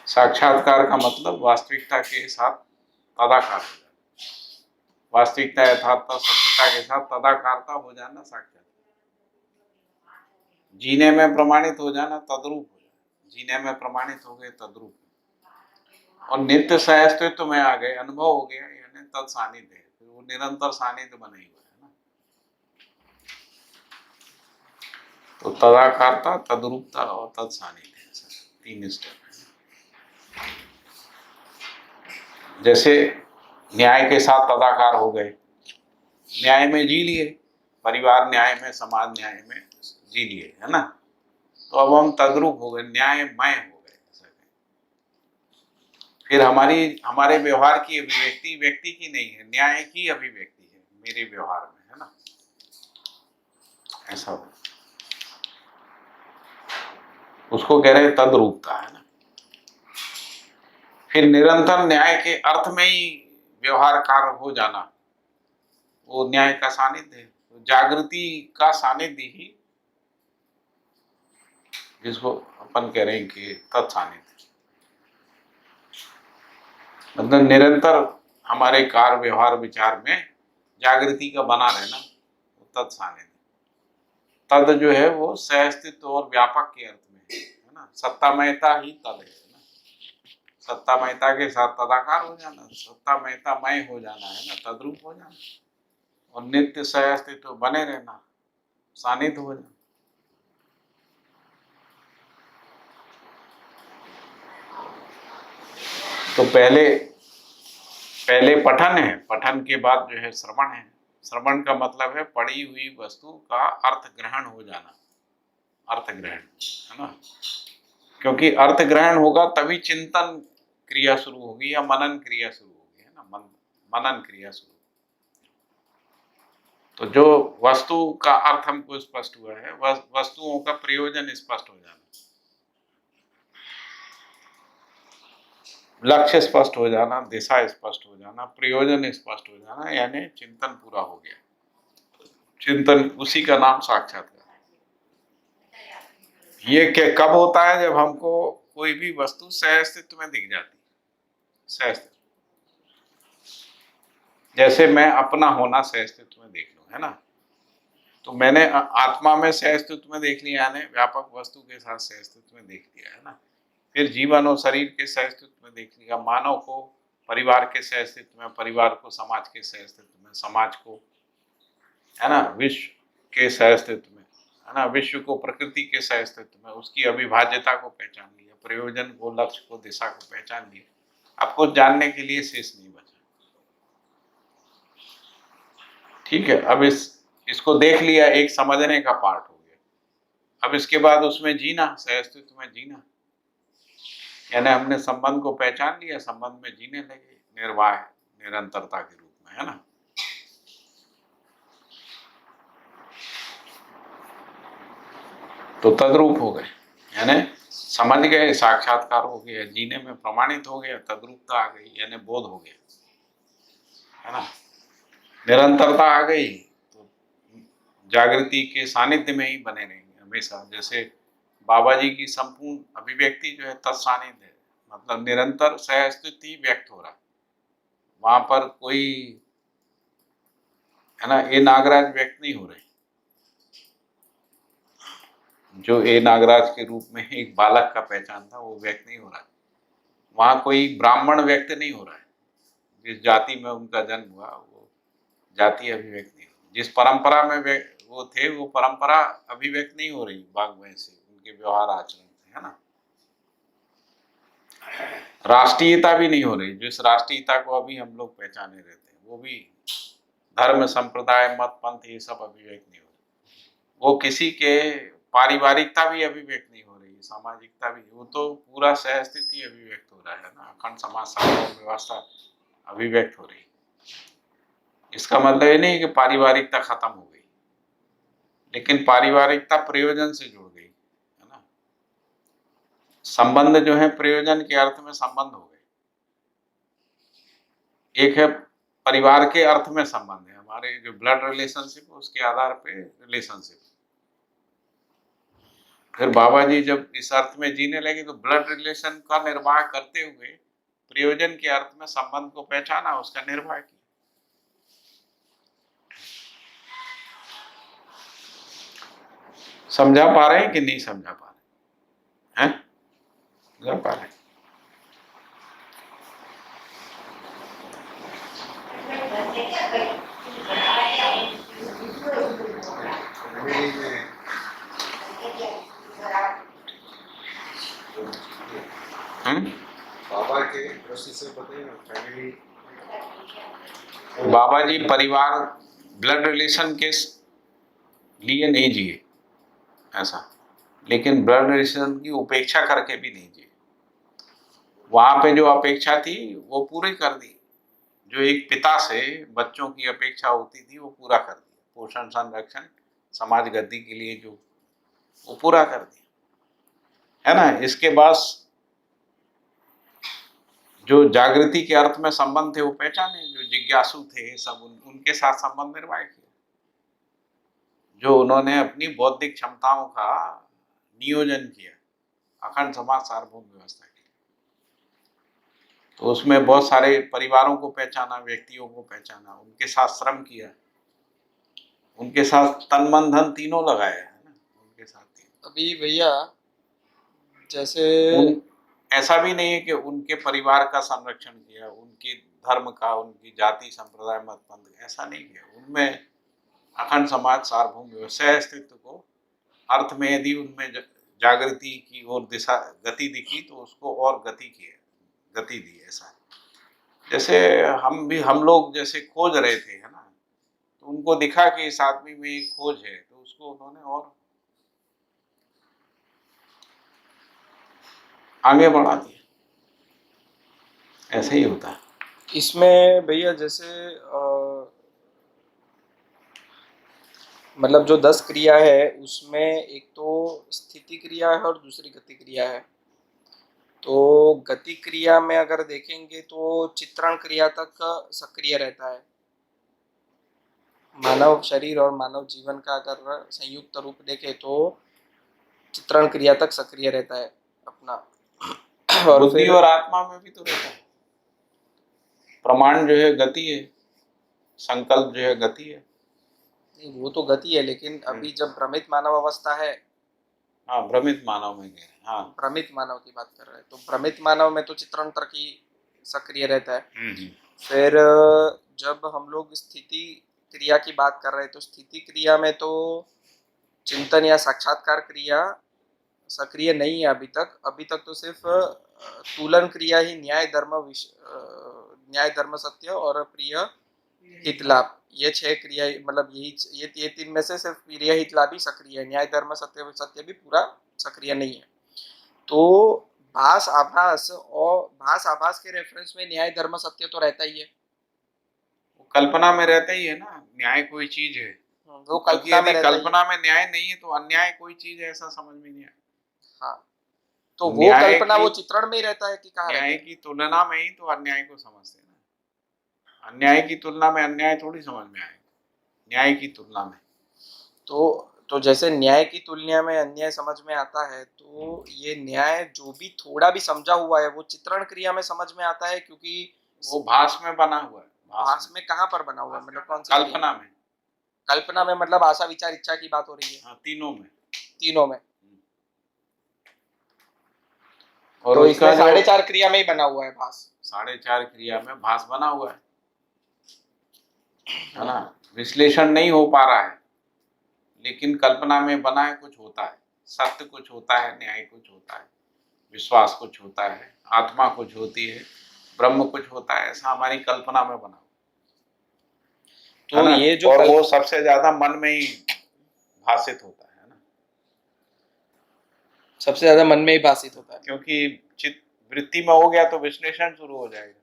साक्षात्कार का मतलब वास्तविकता के साथ तदाकार हो जाना, वास्तविकता यथार्थ सत्यता के साथ तदाकारता हो जाना साक्षात्कार। जीने में प्रमाणित हो जाना, तद्रूप हो जाना। जीने में प्रमाणित हो गए, तद्रूप, और नित्य सहअस्तित्व में आ गए, अनुभव हो गया, यानी तद सानिध्य है। वो निरंतर सानिध्य बना ही हुआ है ना। तो तदाकारता, तद्रूपता और तद सानिध्य, तीन स्टेप है। जैसे न्याय के साथ तदाकार हो गए, न्याय में जी लिए, परिवार न्याय में, समाज न्याय में जी लिए, है ना। तो अब हम तद्रूप हो गए, न्यायमय हो गए। फिर हमारे व्यवहार की अभिव्यक्ति व्यक्ति की नहीं है, न्याय की अभिव्यक्ति है मेरे व्यवहार में, है ना। ऐसा उसको कह रहे हैं तद्रूपता, है ना। फिर निरंतर न्याय के अर्थ में ही व्यवहार कार्य हो जाना, वो न्याय का सानिध्य है। तो जागृति का सानिध्य ही, जिसको अपन कह रहे हैं कि तत्सानिध्य, मतलब निरंतर हमारे कार्य व्यवहार विचार में जागृति का बना रहना, तत्सानिध्य। तद जो है वो सहअस्तित्व और व्यापक के अर्थ में है ना। सत्तामयता ही तद है ना। सत्तामयता के साथ तदाकार हो जाना, सत्तामयतामय हो जाना है ना, तद्रूप हो जाना, और नित्य सह अस्तित्व बने रहना, सानिध्य हो जाना। तो पहले पठन है, पठन के बाद जो है श्रवण है। श्रवण का मतलब है पढ़ी हुई वस्तु का अर्थ ग्रहण हो जाना, अर्थ ग्रहण, है ना। क्योंकि अर्थ ग्रहण होगा तभी चिंतन क्रिया शुरू होगी या मनन क्रिया शुरू होगी, है ना, मनन क्रिया शुरू। तो जो वस्तु का अर्थ हमको स्पष्ट हुआ है, वस्तुओं का प्रयोजन स्पष्ट हो जाना, लक्ष्य स्पष्ट हो जाना, दिशा स्पष्ट हो जाना, प्रयोजन स्पष्ट हो जाना, यानी चिंतन पूरा हो गया। चिंतन, उसी का नाम साक्षात्कार। ये कब होता है? जब हमको कोई भी वस्तु सह अस्तित्व में दिख जाती है, सह अस्तित्व। जैसे मैं अपना होना सह अस्तित्व में देख लूं, है ना, तो मैंने आत्मा में सह अस्तित्व में देख लिया, यानी व्यापक वस्तु के साथ सह अस्तित्व में देख लिया, है ना। फिर जीवन और शरीर के सह अस्तित्व में देख लिया, मानव को परिवार के सह अस्तित्व में, परिवार को समाज के सह अस्तित्व में, समाज को, है ना, विश्व के सह अस्तित्व में, है ना, विश्व को प्रकृति के सह अस्तित्व में, उसकी अविभाज्यता को पहचान लिया, प्रयोजन को, लक्ष्य को, दिशा को पहचान लिया। अब कुछ जानने के लिए शेष नहीं बचा। ठीक है, अब इसको देख लिया, एक समझने का पार्ट हो गया। अब इसके बाद उसमें जीना, सह अस्तित्व में जीना, यानी हमने संबंध को पहचान लिया, संबंध में जीने लगे, निर्वाह, निरंतरता के रूप में, है ना। तो तद्रूप हो गए, यानी समझ गए, साक्षात्कार हो गया, जीने में प्रमाणित हो गया, तद्रूपता आ गई, यानी बोध हो गया, है ना। निरंतरता आ गई तो जागृति के सानिध्य में ही बने रहेंगे हमेशा। जैसे बाबा जी की संपूर्ण अभिव्यक्ति जो है तत्सानिध्य है, मतलब निरंतर सह अस्तित्व ही व्यक्त हो रहा है वहां पर, कोई, है ना, ए नागराज व्यक्त नहीं हो रहे। जो ए नागराज के रूप में एक बालक का पहचान था वो व्यक्त नहीं हो रहा है वहां, कोई ब्राह्मण व्यक्त नहीं हो रहा है। जिस जाति में उनका जन्म हुआ वो जाति अभिव्यक्त नहीं हो रही, जिस परंपरा में वो थे वो परंपरा अभिव्यक्त नहीं हो रही वाग्मय से, उनके व्यवहार आचरण से, है ना। राष्ट्रीयता भी नहीं हो रही, जिस राष्ट्रीयता को अभी हम लोग पहचाने रहते हैं, वो भी धर्म, संप्रदाय, मत, पंथ, ये सब अभिव्यक्त नहीं हो रही। वो किसी के पारिवारिकता भी अभिव्यक्त नहीं हो रही, सामाजिकता भी, वो तो पूरा सह अस्तित्व ही अभिव्यक्त हो रहा है ना, अखंड समाज, सार्वभौम व्यवस्था अभिव्यक्त हो रही। इसका मतलब ये नहीं कि पारिवारिकता खत्म हो गई, लेकिन पारिवारिकता प्रयोजन से जुड़ गई, है ना। संबंध जो है प्रयोजन के अर्थ में संबंध हो गए। एक है परिवार के अर्थ में संबंध है, हमारे जो ब्लड रिलेशनशिप उसके आधार पे रिलेशनशिप। फिर बाबा जी जब इस अर्थ में जीने लगे तो ब्लड रिलेशन का निर्वाह करते हुए प्रयोजन के अर्थ में संबंध को पहचाना, उसका निर्वाह किया। समझा पा रहे हैं कि नहीं समझा पा रहे हैं? समझा पा रहे हैं? बाबा के दृष्टि से बताइए ना, फैमिली। बाबा जी परिवार, ब्लड रिलेशन के लिए नहीं जिए ऐसा, लेकिन ब्लड रिलेशन की उपेक्षा करके भी नहीं जिए। वहां पे जो अपेक्षा थी वो पूरी कर दी, जो एक पिता से बच्चों की अपेक्षा होती थी वो पूरा कर दी, पोषण, संरक्षण, समाज गति के लिए जो वो पूरा कर दिया, है ना। इसके बाद जो जागृति के अर्थ में संबंध थे वो पहचाने, जो जिज्ञासु थे सब उनके साथ संबंध निर्वाह किया, जो उन्होंने अपनी बौद्धिक क्षमताओं का नियोजन किया अखंड समाज सार्वभौम व्यवस्था के लिए। तो उसमें बहुत सारे परिवारों को पहचाना, व्यक्तियों को पहचाना, उनके साथ श्रम किया, उनके साथ तन मन धन तीनों लगाया, है ना, उनके साथ तीनों। अभी भैया जैसे ऐसा भी नहीं है कि उनके परिवार का संरक्षण किया, उनके धर्म का, उनकी जाति संप्रदाय मत पंथ, ऐसा नहीं किया। उनमें अखंड समाज सार्वभौम व्यवसाय अस्तित्व को अर्थ में यदि उनमें जागृति की ओर दिशा गति दिखी तो उसको और गति दी। ऐसा जैसे हम लोग जैसे खोज रहे थे, है ना, तो उनको दिखा कि इस आदमी में एक खोज है, तो उसको उन्होंने और आगे बढ़ा दिया। ऐसे ही होता है। इसमें भैया जैसे मतलब जो 10 क्रिया है उसमें एक तो स्थिति क्रिया है और दूसरी गति क्रिया है। तो गति क्रिया में अगर देखेंगे तो चित्रण क्रिया तक सक्रिय रहता है। मानव शरीर और मानव जीवन का अगर संयुक्त रूप देखें तो चित्रण क्रिया तक सक्रिय रहता है अपना। और बुद्धि फिर और आत्मा में भी तो रहता है। प्रमाण जो है गति है, संकल्प जो है गति है। नहीं, वो तो गति है, लेकिन अभी जब भ्रमित मानव अवस्था है, हाँ, भ्रमित मानव में कह रहे हैं। हाँ, भ्रमित मानव की बात कर रहे हैं, तो भ्रमित मानव में तो चित्रण तक ही सक्रिय रहता है। फिर जब हम लोग स्थिति क्रिया की बात कर रहे हैं तो स्थिति क्रिया में तो चिंतन या साक्षात्कार क्रिया सक्रिय नहीं है अभी तक। अभी तक तो सिर्फ तुलन क्रिया ही न्याय धर्म सत्य और प्रिय हित लाभ, ये 6 क्रिया, मतलब ये 3 में से सिर्फ प्रिय हित लाभ ही सक्रिय है। न्याय धर्म सत्य भी पूरा सक्रिय नहीं है। तो भास आभास के रेफरेंस में न्याय धर्म सत्य तो रहता ही है। वो कल्पना में रहता ही है ना, न्याय कोई चीज है। वो क्योंकि कल्पना में यदि रहता ही है। कल्पना में न्याय नहीं है तो अन्याय कोई चीज है, ऐसा समझ में नहीं आया। हाँ, तो वो न्याय कल्पना की- वो चित्रण में ही रहता है कि कहाँ रहता न्याय है? की तुलना में ही तो अन्याय को समझते हैं ना। अन्याय की तुलना में अन्याय थोड़ी समझ में आएगा, न्याय की तुलना में। तो जैसे न्याय की तुलना में अन्याय समझ में आता है, तो ये न्याय जो भी थोड़ा भी समझा हुआ है वो चित्रण क्रिया में समझ में आता है, क्योंकि वो भास में बना हुआ है। भास में कहाँ पर बना हुआ है, मतलब कौन सी कल्पना में। कल्पना में मतलब आशा विचार इच्छा की बात हो रही है। हाँ, तीनों में। और तो उसका इसमें 4.5 क्रिया में ही बना हुआ है भास। 4.5 क्रिया में भास बना हुआ है ना। विश्लेषण नहीं हो पा रहा है, लेकिन कल्पना में बना है, कुछ होता है। सत्य कुछ होता है, न्याय कुछ होता है, विश्वास कुछ होता है, आत्मा कुछ होती है, ब्रह्म कुछ होता है, ऐसा हमारी कल्पना में बना हुआ। तो ये जो और वो सबसे ज्यादा मन में ही भाषित होता है ना, सबसे ज्यादा मन में ही भाषित होता है। क्योंकि चित्त वृत्ति में हो गया तो विश्लेषण शुरू हो जाएगा।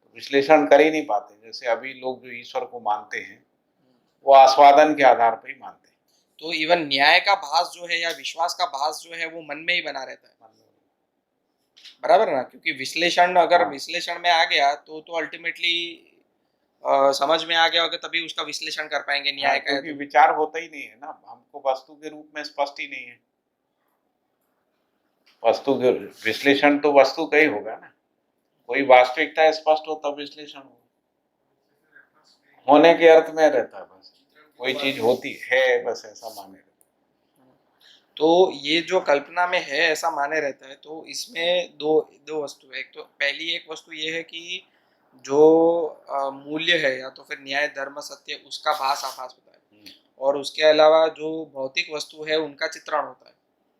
तो विश्लेषण कर ही नहीं पाते। जैसे अभी लोग जो ईश्वर को मानते हैं वो आस्वादन के आधार पर ही मानते हैं। तो इवन न्याय का भास जो है या विश्वास का भास जो है वो मन में ही बना रहता है, बराबर ना? क्योंकि विश्लेषण अगर विश्लेषण में आ गया तो अल्टीमेटली समझ में आ गया होगा, तभी उसका विश्लेषण कर पाएंगे न्याय का। क्योंकि विचार होता ही नहीं है ना, हमको वस्तु के रूप में स्पष्ट ही नहीं है। वस्तु के विश्लेषण तो वस्तु का ही होगा ना। कोई वास्तविकता स्पष्ट हो तब विश्लेषण हो, होने के अर्थ में रहता है। बस कोई चीज होती है, बस ऐसा माने रहता है। तो ये जो कल्पना में है ऐसा माने रहता है, तो इसमें दो वस्तु है। एक तो पहली एक वस्तु ये है कि जो मूल्य है या तो फिर न्याय धर्म सत्य, उसका भास आभास होता है, और उसके अलावा जो भौतिक वस्तु है उनका चित्रण होता है।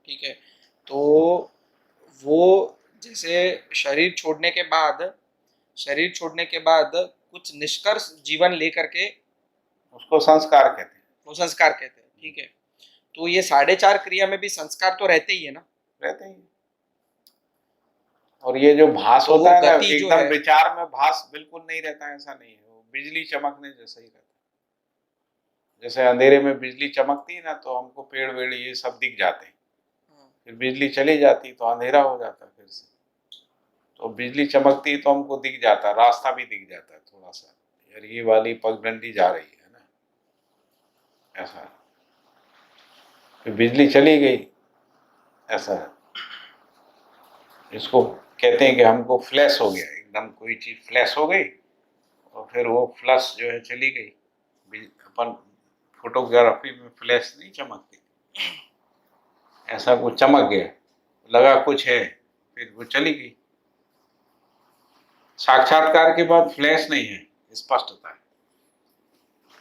ठीक है, तो वो जैसे शरीर छोड़ने के बाद कुछ निष्कर्ष जीवन लेकर के उसको संस्कार कहते हैं। वो संस्कार कहते हैं। ठीक है, तो ये 4.5 क्रिया में भी संस्कार तो रहते ही है ना, रहते ही। और ये जो भास तो होता है ना, गति जो एकदम है, विचार में भास बिल्कुल नहीं रहता है, ऐसा नहीं है। वो बिजली चमकने जैसा ही रहता है। जैसे अंधेरे में बिजली चमकती है ना, तो हमको पेड़ वेड़ ये सब दिख जाते हैं। फिर बिजली चली जाती तो अंधेरा हो जाता है फिर से। तो बिजली चमकती तो हमको दिख जाता, रास्ता भी दिख जाता है थोड़ा सा, यार ये वाली पगडंडी जा रही है ना, ऐसा। फिर बिजली चली गई, ऐसा है। इसको कहते हैं कि हमको फ्लैश हो गया, एकदम कोई चीज फ्लैश हो गई और फिर वो फ्लैश जो है चली गई। अपन फोटोग्राफी में फ्लैश नहीं चमकती, ऐसा कुछ चमक गया, लगा कुछ है, फिर वो चली गई। साक्षात्कार के बाद फ्लैश नहीं है, स्पष्टता है।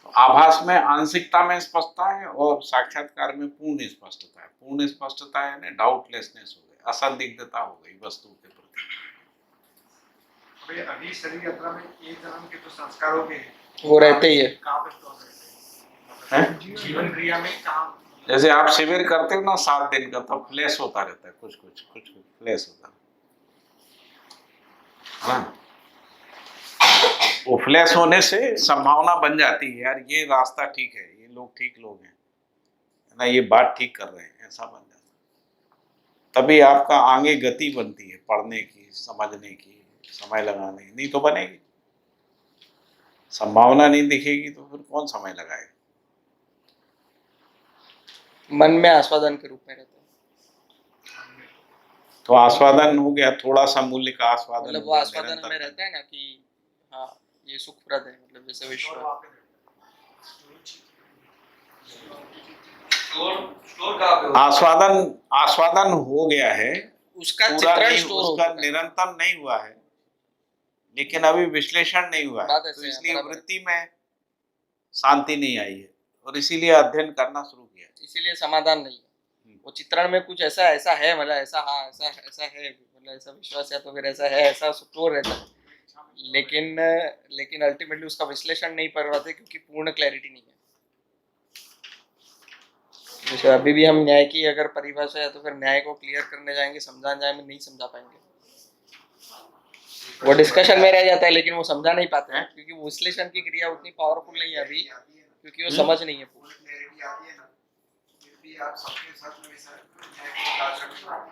तो आभास में आंशिकता में स्पष्टता है और साक्षात्कार में पूर्ण स्पष्टता है। पूर्ण स्पष्टता है ना, डाउटलेसनेस हो गई, असंदिग्धता हो गई वस्तु के प्रति। भैया अगली शरीर यात्रा में एक जन्म के जो संस्कार हो गए वो रहते ही है। कहाँ पे स्टोर रहते हैं? हैं जीवन क्रिया में कहाँ? जैसे आप शिविर करते हो ना 7 दिन का, तब फ्लैश होता रहता है, कुछ फ्लैश होता है ना। वो फ्लैश होने से संभावना बन जाती है, यार ये रास्ता ठीक है, ये लोग ठीक लोग हैं ना, ये बात ठीक कर रहे हैं, ऐसा बन जाता है। तभी आपका आगे गति बनती है पढ़ने की, समझने की, समय लगाने की। नहीं तो बनेगी, संभावना नहीं दिखेगी तो फिर कौन समय लगाएगा। मन में आस्वादन के रूप में रहता है। तो आस्वादन हो गया, थोड़ा सा मूल्य का आस्वादन मतलब हो वो गया, आस्वादन निरंतर में रहता है ना कि हाँ ये सुखप्रद है, मतलब जैसे विश्व स्टोर कहाँ पे होता है? आस्वादन हो गया है, उसका पूरा चित्रण नहीं, स्टोर उसका होता है। निरंतर नहीं हुआ है, लेकिन अभी विश्लेषण नहीं हुआ है, बात ऐसे तो है, इसलिए बराबर है। वृत्ति में शांति नहीं आई है और इसीलिए अध्ययन करना शुरू किया। इसीलिए समाधान नहीं है। वो चित्रण में कुछ ऐसा ऐसा है, मतलब ऐसा हाँ ऐसा है, मतलब ऐसा विश्वास है तो फिर ऐसा है, ऐसा स्टोर रहता है। लेकिन अल्टीमेटली उसका विश्लेषण नहीं कर पाते क्योंकि पूर्ण क्लैरिटी नहीं है। जैसे अभी भी हम न्याय की अगर परिभाषा है तो फिर न्याय को क्लियर करने जाएंगे, समझाने जाएंगे, नहीं समझा पाएंगे। वो डिस्कशन में रह जाता है लेकिन वो समझा नहीं पाते हैं क्योंकि वो विश्लेषण की क्रिया उतनी पावरफुल नहीं है अभी, क्योंकि वो समझ नहीं है पूरी। क्लैरिटी आती है ना, फिर भी आप सबके साथ में वैसा न्याय को ला सकते हो।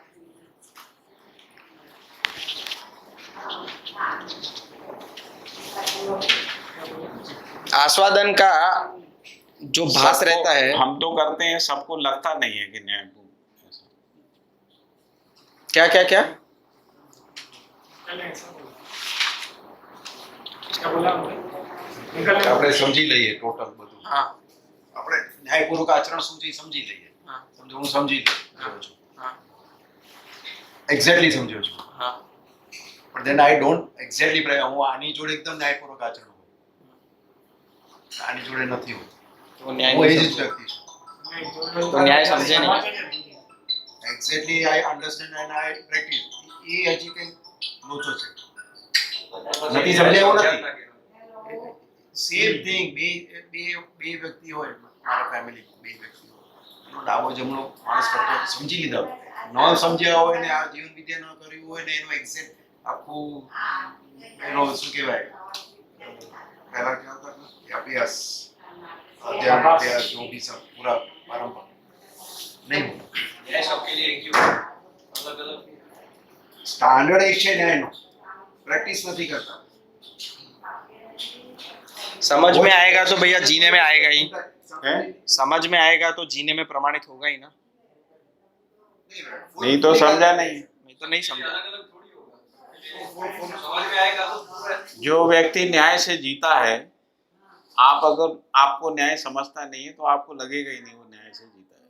आस्वादन का जो भास सबको- रहता है, हम तो करते हैं, सबको लगता नहीं है कि न्यायपूर्ण ऐसा। क्या क्या क्या पहले ऐसा बोला, क्या बोला हमने? આપણે સમજી લઈએ ટોટલ બધું हाँ આપણે ન્યાયપૂર્વક આચરણ શું છે એ સમજી લઈએ हाँ સમજો હું સમજી हाँ લઉં છું हाँ એક્ઝેક્ટલી સમજ્યો છું हाँ પણ દેન આઈ ડોન્ટ એક્ઝેક્ટલી હું આની જોડે એકદમ ન્યાયપૂર્વક આચરણ હોય આની જોડે નથી હોતું तो न्याय હું એ नहीं જ समझे। વ્યક્તિ છું नहीं, जो लोग तो न्याय समझे नहीं। Exactly I understand and I practice એ હજી કંઈ લોચો છે નથી સમજાય એવું નથી સેમ થિંગ બે વ્યક્તિ હોય મારા ફેમિલી બે વ્યક્તિ હોય એનો ડાબો જમણો માણસ કરતો સમજી લીધા હોય ન સમજ્યા હોય ને આ જીવન વિદ્યા ન કર્યું હોય ને એનો એક્ઝેક્ટ આખું એનો શું કહેવાય પહેલા क्या होता था कि अभ्यास अध्ययन अभ्यास जो भी सब पूरा परंपरा नहीं होता न्याय सबके लिए एक ही होता है, अलग-अलग स्टैंडर्ड एक છે ન્યાયનો પ્રેક્ટિસ નથી કરતા समझ में आएगा तो भैया जीने में आएगा ही। है? समझ में आएगा तो जीने में प्रमाणित होगा ही ना। नहीं तो समझा नहीं। मैं तो नहीं समझा। अलग-अलग थोड़ी होगा। समझ में आएगा तो पूरा जो व्यक्ति न्याय से जीता है, आप अगर आपको न्याय समझता नहीं है तो आपको लगेगा ही नहीं वो न्याय से जीता है।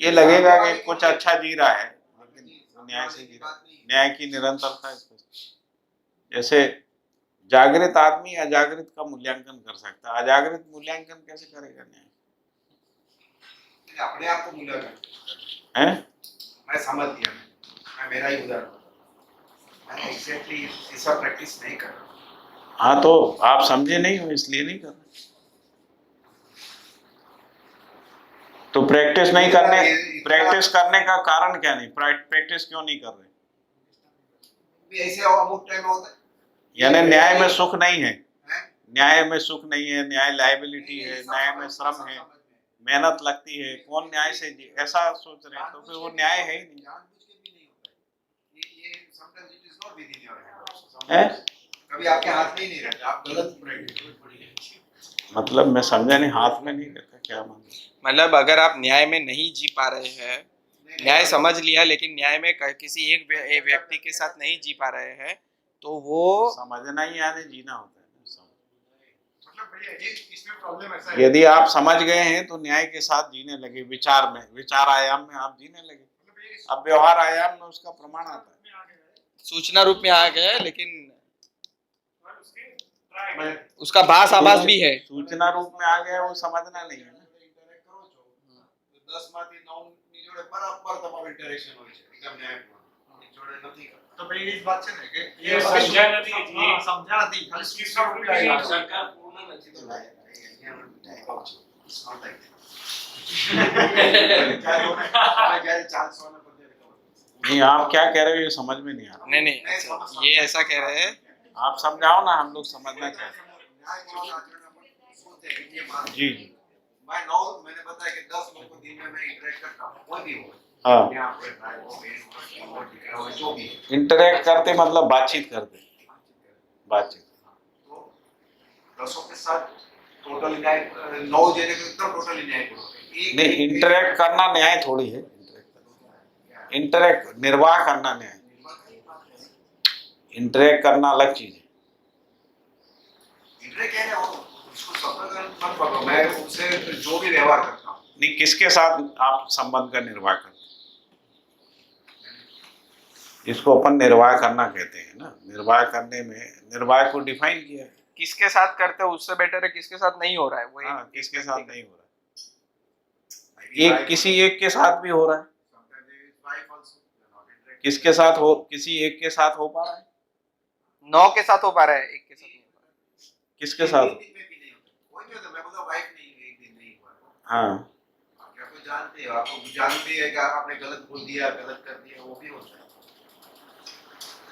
ये लगेगा कि कुछ अच्छा जी रहा है, लेकिन वो न्याय से जी रहा है। न्याय की निरंतरता स्पष्ट। जैसे जागृत आदमी अजागृत का मूल्यांकन कर सकता है, अजागृत मूल्यांकन कैसे करेगा न्याय? अपने आप को मूल्यांकन हैं? मैं समझ गया मैं मेरा ही उदाहरण मैं एग्जैक्टली ऐसा प्रैक्टिस नहीं कर रहा हाँ, तो आप समझे नहीं हो इसलिए नहीं कर रहे। तो प्रैक्टिस नहीं करने, प्रैक्टिस करने का कारण क्या नहीं, प्रैक्टिस क्यों नहीं कर रहे? भी ऐसे अमुक टाइम होता है यानी न्याय में सुख नहीं है, हैं? न्याय में सुख नहीं है, न्याय लायबिलिटी है, न्याय में श्रम है, मेहनत लगती है, कौन न्याय से ऐसा सोच रहे हैं तो फिर वो न्याय है ही नहीं। जानबूझ के भी नहीं होता है ये sometimes it is not within your hand है? कभी आपके हाथ में ही नहीं रहता आप गलत प्रैक्टिस मतलब मैं समझा नहीं, हाथ में नहीं रहता क्या मतलब? मतलब अगर आप न्याय में नहीं जी पा रहे हैं, न्याय समझ लिया लेकिन न्याय में किसी एक व्यक्ति के साथ नहीं जी पा रहे हैं, तो वो समझना ही यानी जीना होता है। मतलब भैया ये इसमें प्रॉब्लम ऐसा है यदि आप समझ गए हैं तो न्याय के साथ जीने लगे, विचार में, विचार आयाम में आप जीने लगे। मतलब ये अब व्यवहार आयाम में उसका प्रमाण आता है। सूचना रूप में आ गया है, लेकिन और उसके ट्राई उसका भास आभास भी है। सूचना रूप में आ गया, वो समझना नहीं है ना। ઇન્ટરેક્ટ કરો છો તો 10 માંથી 9 ની જોડે બરાબર તમારું ઇન્ટરેક્શન હોય છે એકદમ ન્યાયપૂર્ણ એની જોડે નથી કરતા તો ભાઈ એ જ વાત છે ને કે ये समझा नहीं હા, સમજ્યા નથી ખાલી સ્વીકાર રૂપે नहीं આવ્યા છે. सरकार पूर्ण નથી તો It's not like that. જ્યારે 400 ને 50 नहीं, आप क्या कह रहे हो ये समझ में नहीं आ रहा। नहीं नहीं, अच्छा, ये ऐसा कह रहे हैं। आप समझाओ ना, हम लोग समझना चाहते ન્યાયપૂર્ણ આચરણમાં શું છે કે हैं। जी जी मैं 9 मैंने बताया कि 10 लोगों को दिन में मैं इंटरेक्ट करता हूँ कोई भी हो हाँ, यहाँ पे भाई हो बहन हो दिखा हो जो भी है इंटरेक्ट करते मतलब बातचीत करते, बातचीत। तो 10 के साथ टोटल न्याय 9 जने को एकदम टोटली न्यायपूर्ण नहीं, इंटरेक्ट करना न्याय थोड़ी है। इंटरेक्ट निर्वाह करना न्याय, इंटरेक्ट करना अलग चीज है। इंटरेक्ट क्या है वो उसको शब्द मत पकड़ो मैं उनसे जो भी व्यवहार करता हूँ नहीं, किसके साथ आप संबंध का निर्वाह करते हैं, इसको अपन निर्वाह करना कहते हैं ना। निर्वाह करने में निर्वाह को डिफाइन किया है। किसके साथ करते हो उससे बेटर है किसके साथ नहीं हो रहा है, वही हाँ, किसके साथ नहीं हो रहा है, एक किसी एक के साथ भी हो रहा है, Sometimes there is wife also, you're not interacting. किसके साथ हो, किसी एक के साथ हो पा रहा है, 9 के साथ हो पा रहा है, एक के साथ नहीं हो पा रहा किसके साथ। एक दिन में भी नहीं होता कोई नहीं होता मैं बोलता वाइफ नहीं एक दिन नहीं हुआ हाँ, आप आपको जानते हो आपको जानते हैं कि आपने गलत बोल दिया गलत कर दिया वो भी होता है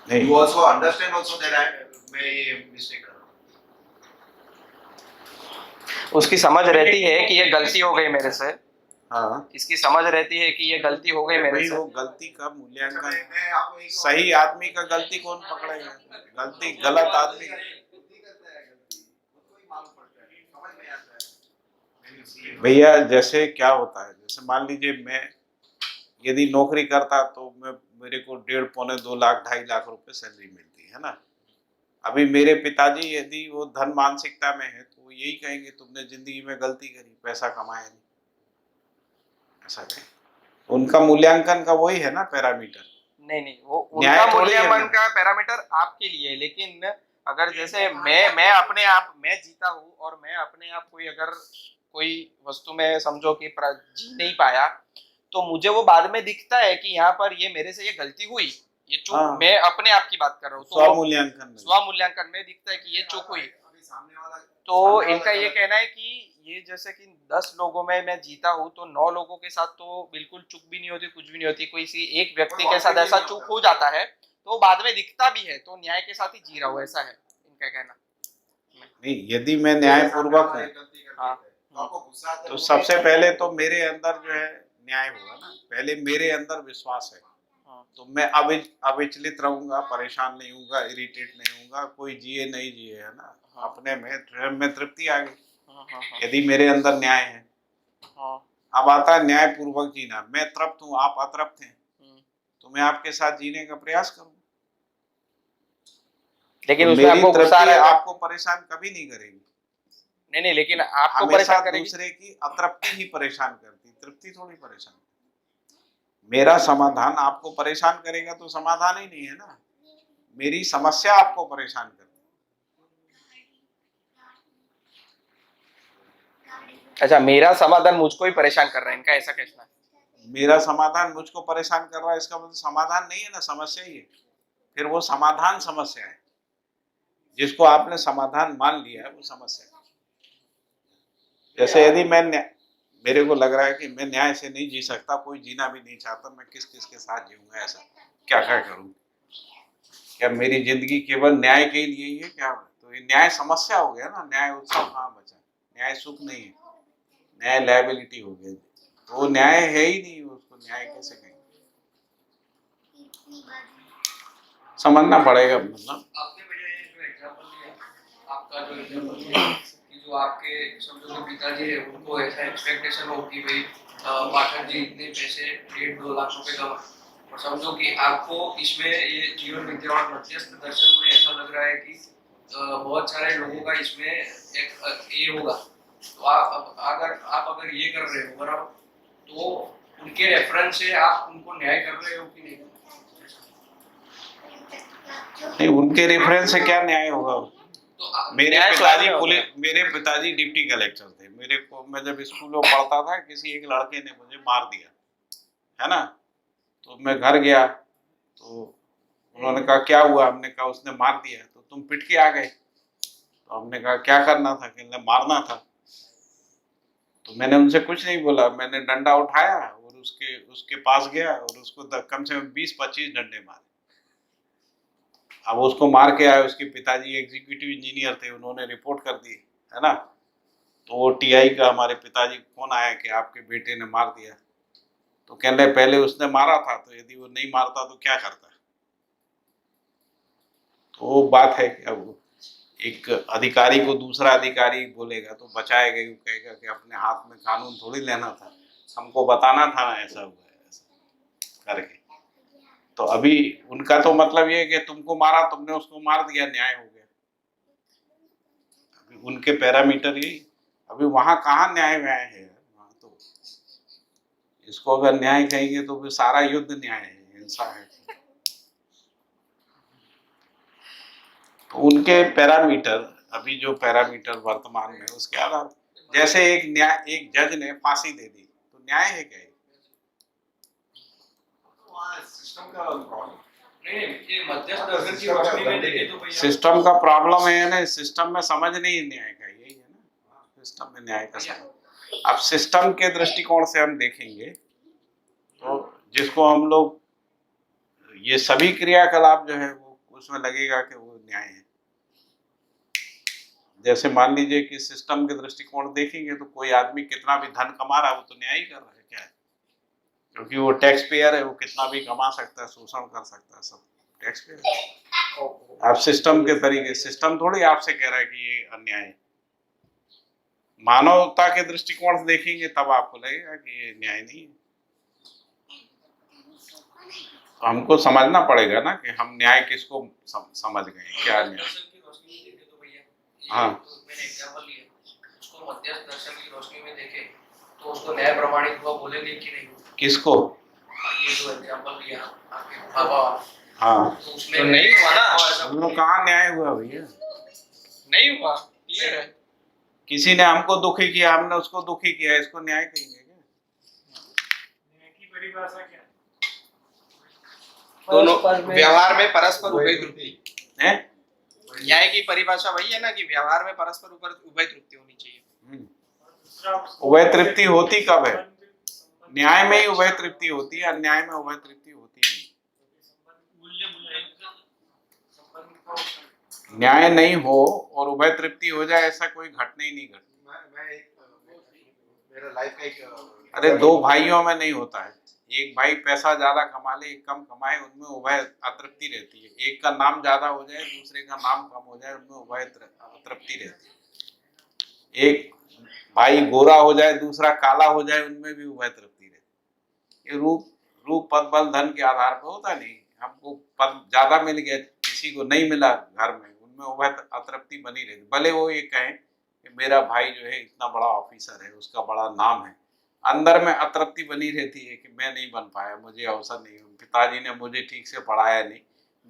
नहीं, you also understand also that मैं ये मिस्टेक कर रहा हूँ है। उसकी समझ रहती है कि ये गलती हो गई मेरे से, हाँ, इसकी समझ रहती है कि ये गलती हो गई मेरे भाई से। वो गलती का मूल्यांकन, मैं आपको एक सही आदमी का गलती कौन पकड़ेगा, गलती गलत आदमी। गलती करता है गलती खुद को ही मालूम पड़ता है समझ में आता है When you see it. भैया जैसे क्या होता है, जैसे मान लीजिए मैं यदि नौकरी करता तो मेरे को 1.5 पौने 2 लाख 2.5 लाख रुपए सैलरी मिलती है ना। अभी मेरे पिताजी यदि वो धन मानसिकता में है तो वो यही कहेंगे तुमने जिंदगी में गलती करी, पैसा कमाया नहीं, ऐसा कहें। उनका मूल्यांकन का वही है ना पैरामीटर। नहीं नहीं, वो न्याय उनका थोड़ी है मूल्यांकन ना। का पैरामीटर आपके लिए है, लेकिन अगर जैसे मैं अपने आप मैं जीता हूँ और मैं अपने आप कोई वस्तु में समझो कि जी नहीं पाया तो मुझे वो बाद में दिखता है कि यहाँ पर ये मेरे से ये गलती हुई, ये चूक, हाँ। मैं अपने आप की बात कर रहा हूँ तो स्वमूल्यांकन में। स्वमूल्यांकन में दिखता है कि ये चूक हुई। अभी सामने वाला तो सामने वाला इनका ये गलत- कहना है कि ये जैसे कि 10 लोगों में मैं जीता हूँ तो 9 लोगों के साथ तो बिल्कुल चूक भी नहीं होती, कुछ भी नहीं होती, कोई सी एक व्यक्ति के साथ ऐसा चूक हो जाता है तो बाद में दिखता भी है, तो न्याय के साथ ही जी रहा हूँ, ऐसा है इनका कहना। नहीं, यदि मैं न्यायपूर्वक हूँ गलती करते हाँ। हैं, तो आपको गुस्सा आता है, तो वो सबसे भी- पहले तो मेरे अंदर जो है न्याय होगा ना। पहले मेरे अंदर विश्वास है हाँ। तो मैं अविचलित रहूंगा, परेशान नहीं होऊंगा, इरिटेट नहीं होऊंगा, कोई जिए नहीं जिए है ना, अपने में स्वयं में तृप्ति आ गई हाँ, हाँ, हाँ, यदि मेरे अंदर न्याय है। हाँ, अब आता है न्यायपूर्वक जीना। मैं तृप्त हूँ, आप अतृप्त हैं, तो मैं आपके साथ जीने का प्रयास करूंगा। लेकिन तो उसमें मेरी आपको गुस्सा आ तृप्ति रहा है। आपको परेशान कभी नहीं करेगी। नहीं नहीं, लेकिन आपको हमेशा परेशान करेगी। दूसरे की अतृप्ति ही परेशान करती, तृप्ति थोड़ी परेशान करती। मेरा समाधान आपको परेशान करेगा तो समाधान ही नहीं है ना, मेरी समस्या आपको परेशान करती। अच्छा, मेरा समाधान मुझको ही परेशान कर रहा है, इनका ऐसा कहना है। मेरा समाधान मुझको परेशान कर रहा है, इसका मतलब समाधान नहीं है ना, समस्या ही है। फिर वो समाधान समस्या है, जिसको आपने समाधान मान लिया है वो समस्या है। जैसे यदि मेरे को लग रहा है कि मैं न्याय से नहीं जी सकता, कोई जीना भी नहीं चाहता, मैं किस किस के साथ जीऊंगा, ऐसा क्या क्या करूं, क्या मेरी जिंदगी केवल न्याय के लिए ही है क्या? तो ये न्याय समस्या हो गया ना, न्याय उत्सव कहाँ बचा, न्याय सुख नहीं है, न्याय लायबिलिटी हो गया। तो वो न्याय है ही नहीं, उसको न्याय कैसे कहेंगे, समझना पड़ेगा। मतलब आपने मुझे ये जो एग्जांपल दिया, आपका जो एग्जांपल दिया कि जो आपके समझो जो पिताजी है उनको ऐसा एक्सपेक्टेशन हो कि भाई पाठक जी इतने पैसे 1.5-2 लाख रुपए कमा, और समझो कि आपको इसमें ये जीवन विद्या और मध्यस्थ दर्शन में ऐसा लग रहा है कि बहुत सारे लोगों का इसमें एक ये होगा, तो आप अगर ये कर रहे हो बराबर, तो उनके रेफरेंस से आप उनको न्याय कर रहे हो कि नहीं? नहीं, उनके रेफरेंस से क्या न्याय होगा? तो मेरे पिताजी डिप्टी कलेक्टर थे। मेरे को, मैं जब स्कूल में पढ़ता था, किसी एक लड़के ने मुझे मार दिया, है ना, तो मैं घर गया तो उन्होंने कहा क्या हुआ? हमने कहा उसने मार दिया। तो तुम पिट के आ गए? तो हमने कहा क्या करना था? कहने मारना था। तो मैंने उनसे कुछ नहीं बोला, मैंने डंडा उठाया और उसके पास गया और उसको कम से कम 20-25 डंडे मारे। अब उसको मार के आए, उसके पिताजी एग्जीक्यूटिव इंजीनियर थे, उन्होंने रिपोर्ट कर दी, है ना। तो वो टीआई का हमारे पिताजी को फोन आया कि आपके बेटे ने मार दिया। तो कहने पहले उसने मारा था, तो यदि वो नहीं मारता तो क्या करता? तो वो बात है कि अब एक अधिकारी को दूसरा अधिकारी बोलेगा तो बचाएगा, वो कहेगा कि अपने हाथ में कानून थोड़ी लेना था, हमको बताना था ना ऐसा हुआ है, ऐसा करके। तो अभी उनका तो मतलब ये है कि तुमको मारा, तुमने उसको मार दिया, न्याय हो गया। अभी उनके पैरामीटर यही। अभी वहां कहाँ न्याय व्याय है? वहां तो इसको अगर न्याय कहेंगे तो फिर सारा युद्ध न्याय है, हिंसा है। तो उनके पैरामीटर, अभी जो पैरामीटर वर्तमान में, उसके आधार, जैसे एक जज ने फांसी दे दी तो न्याय है क्या? सिस्टम का प्रॉब्लम। नहीं, ये मध्यस्थ दर्शन की रोशनी में देखे तो भैया सिस्टम का प्रॉब्लम है ना, सिस्टम में समझ नहीं न्याय का, यही है ना, सिस्टम में न्याय का समझ। अब सिस्टम के दृष्टिकोण से हम देखेंगे तो जिसको हम लोग, ये सभी क्रियाकलाप जो है वो उसमें लगेगा कि वो न्याय है। जैसे मान लीजिए कि सिस्टम के दृष्टिकोण देखेंगे तो कोई आदमी कितना भी धन कमा रहा है, वो तो न्याय ही कर रहा है, क्या है? क्योंकि वो टैक्स पेयर है, वो कितना भी कमा सकता है, शोषण कर सकता है, सब टैक्स पेयर। आप सिस्टम के तरीके, सिस्टम थोड़ी आपसे कह रहा है कि ये अन्याय है। मानवता के दृष्टिकोण से देखेंगे तब आपको लगेगा कि ये न्याय नहीं है। तो हमको समझना पड़ेगा ना कि हम न्याय किसको समझ गए, क्या न्याय। दर्शन की रोशनी में देखे तो भैया, ये हाँ। तो मैंने एग्जांपल लिया, उसको मध्यस्थ दर्शन की रोशनी में देखे तो उसको न्याय प्रमाणित हुआ बोलेंगे कि नहीं? किसको? ये जो एग्जांपल लिया आपके बाबा, हाँ, तो उसमें तो नहीं हुआ ना। हम लोग कहाँ न्याय हुआ भैया? नहीं हुआ, क्लियर है। किसी ने हमको दुखी किया, हमने उसको दुखी किया, इसको न्याय कहेंगे क्या? न्याय की परिभाषा क्या है? दोनों व्यवहार में परस्पर उभय उभय तृप्ति है? न्याय की परिभाषा वही है ना कि व्यवहार में परस्पर उभय तृप्ति होनी चाहिए। दूसरा उभय तृप्ति होती कब है? न्याय में ही उभय तृप्ति होती है, अन्याय में उभय तृप्ति होती नहीं। न्याय नहीं हो और उभय तृप्ति हो जाए, ऐसा कोई घटना ही नहीं घटती। मैं मेरा लाइफ का एक अरे दो भाइयों में नहीं होता है, एक भाई पैसा ज्यादा कमा ले, एक कम कमाए, उनमें उभय अतृप्ति रहती है। एक का नाम ज्यादा हो जाए, दूसरे का नाम कम हो जाए, उनमें उभय अतृप्ति रहती है। एक भाई गोरा हो जाए, दूसरा काला हो जाए, उनमें भी उभय तृप्ति रहती है। ये रूप पद बल धन के आधार पर होता नहीं। हमको पद ज्यादा मिल गया, किसी को नहीं मिला घर में, उनमें उभय अतृप्ति बनी रहती। भले वो ये कहें कि मेरा भाई जो है इतना बड़ा ऑफिसर है, उसका बड़ा नाम है, अंदर में अतृप्ति बनी रहती है कि मैं नहीं बन पाया, मुझे अवसर नहीं, पिताजी ने मुझे ठीक से पढ़ाया नहीं,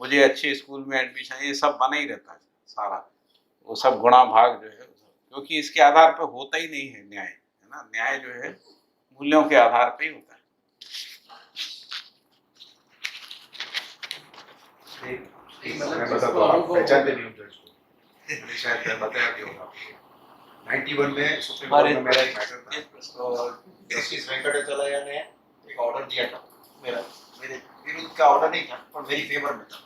मुझे अच्छे स्कूल में एडमिशन, ये सब बना ही रहता है सारा, वो सब गुणा भाग जो है, क्योंकि इसके आधार पर होता ही नहीं है न्याय, है ना। न्याय जो है मूल्यों के आधार पर ही होता है। मैं बताता हूँ, पहचानते नहीं हूँ जज को, मैंने शायद मैं बताया भी होगा आपको। 91 में सुप्रीम कोर्ट में मेरा एक मैटर था, तो जस्टिस वेंकटाचलैया ने एक ऑर्डर दिया था, मेरे विरुद्ध का ऑर्डर नहीं था पर मेरी फेवर में था।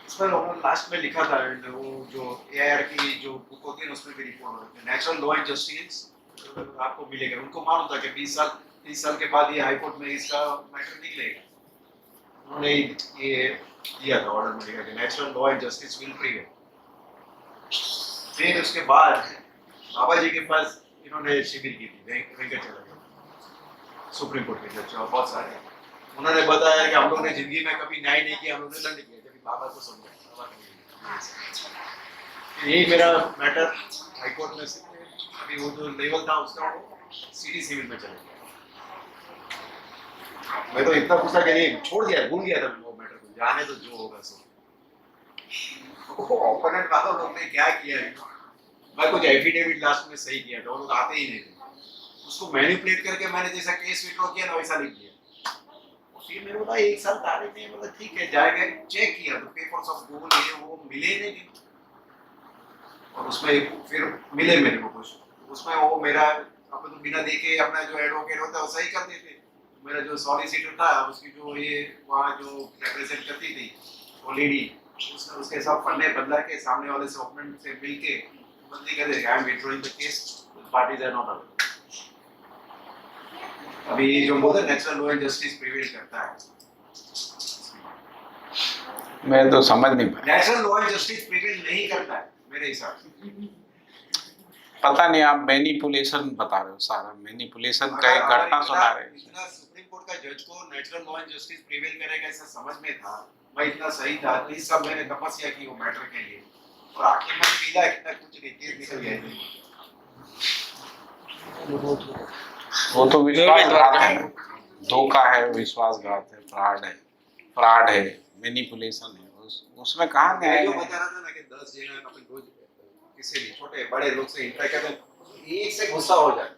इसमें उन्होंने लास्ट में लिखा था, वो जो एआईआर की जो बुक होती है ना, उसमें भी रिपोर्ट होती है, नेचुरल लॉ एंड जस्टिस आपको मिलेगा। उनको मालूम था कि 30 साल के बाद ये हाई कोर्ट में इसका मैटर निकलेगा। उन्होंने ये दिया था ऑर्डर में, लिखा कि natural law and justice will prevail. फिर उसके बाद बाबा जी के पास इन्होंने शिविर की थी, वेंकटाचलैया सुप्रीम कोर्ट के जज, और बहुत सारे उन्होंने बताया कि हम लोगों ने जिंदगी में कभी न्याय नहीं किया, हम लोगों ने दंड किया। जब बाबा को समझा, यही मेरा मैटर हाई कोर्ट में से अभी वो जो लेवल था उसका वो सीडी सिविल में चला गया। मैं तो इतना गुस्सा कि नहीं छोड़ दिया, भूल गया था वो मैटर को, जाने तो जो होगा सो। वो ओपोनेंट वालों लोग ने क्या किया है, मैं कुछ एफिडेविट लास्ट में सही किया था, वो लोग आते ही नहीं थे, उसको मैनिपुलेट करके मैंने जैसा केस विड्रॉ किया ना वैसा लिख दिया। फिर मेरे को लगा 1 साल तारीख नहीं, मतलब ठीक है जाएगा, चेक किया तो पेपर्स ऑफ गूगल ये वो मिले नहीं, और उसमें फिर मिले मेरे को कुछ, उसमें वो मेरा अब तो बिना देखे अपना जो एडवोकेट होता है वो सही कर देते, मेरा जो सॉलिसिटर था उसकी जो ये वहाँ जो रिप्रेजेंट करती थी वो लेडी, उसने उसके सब पन्ने बदला के सामने वाले से ओपोनेंट से मिल के बंदी कर देगा, I am withdrawing the case, parties are not available. अभी ये जो बोलते हैं natural law and justice prevail करता है, मैं तो समझ नहीं पाया, natural law and justice prevail नहीं करता है मेरे हिसाब से। पता नहीं आप मैनिपुलेशन बता रहे हो, सारा मैनिपुलेशन का एक घटना सुना रहे हो। इतना सुप्रीम कोर्ट का जज को natural law and justice prevail करेगा ऐसा समझ में था, मैं इतना सही था, तो इस सब मैंने तपस्या की वो मैटर के लिए, और आखिर में पीला कितना कुछ नहीं, केस निकल गया। वो तो विश्वासघात है, धोखा है, विश्वासघात है, फ्रॉड है, मैनिपुलेशन है, उसमें कहाँ मैं न्याय जो है? बता रहा था ना कि 10 जने अपन रोज किसी भी छोटे बड़े लोग से इंटरेक्ट करते हैं, एक से गुस्सा हो जाता है।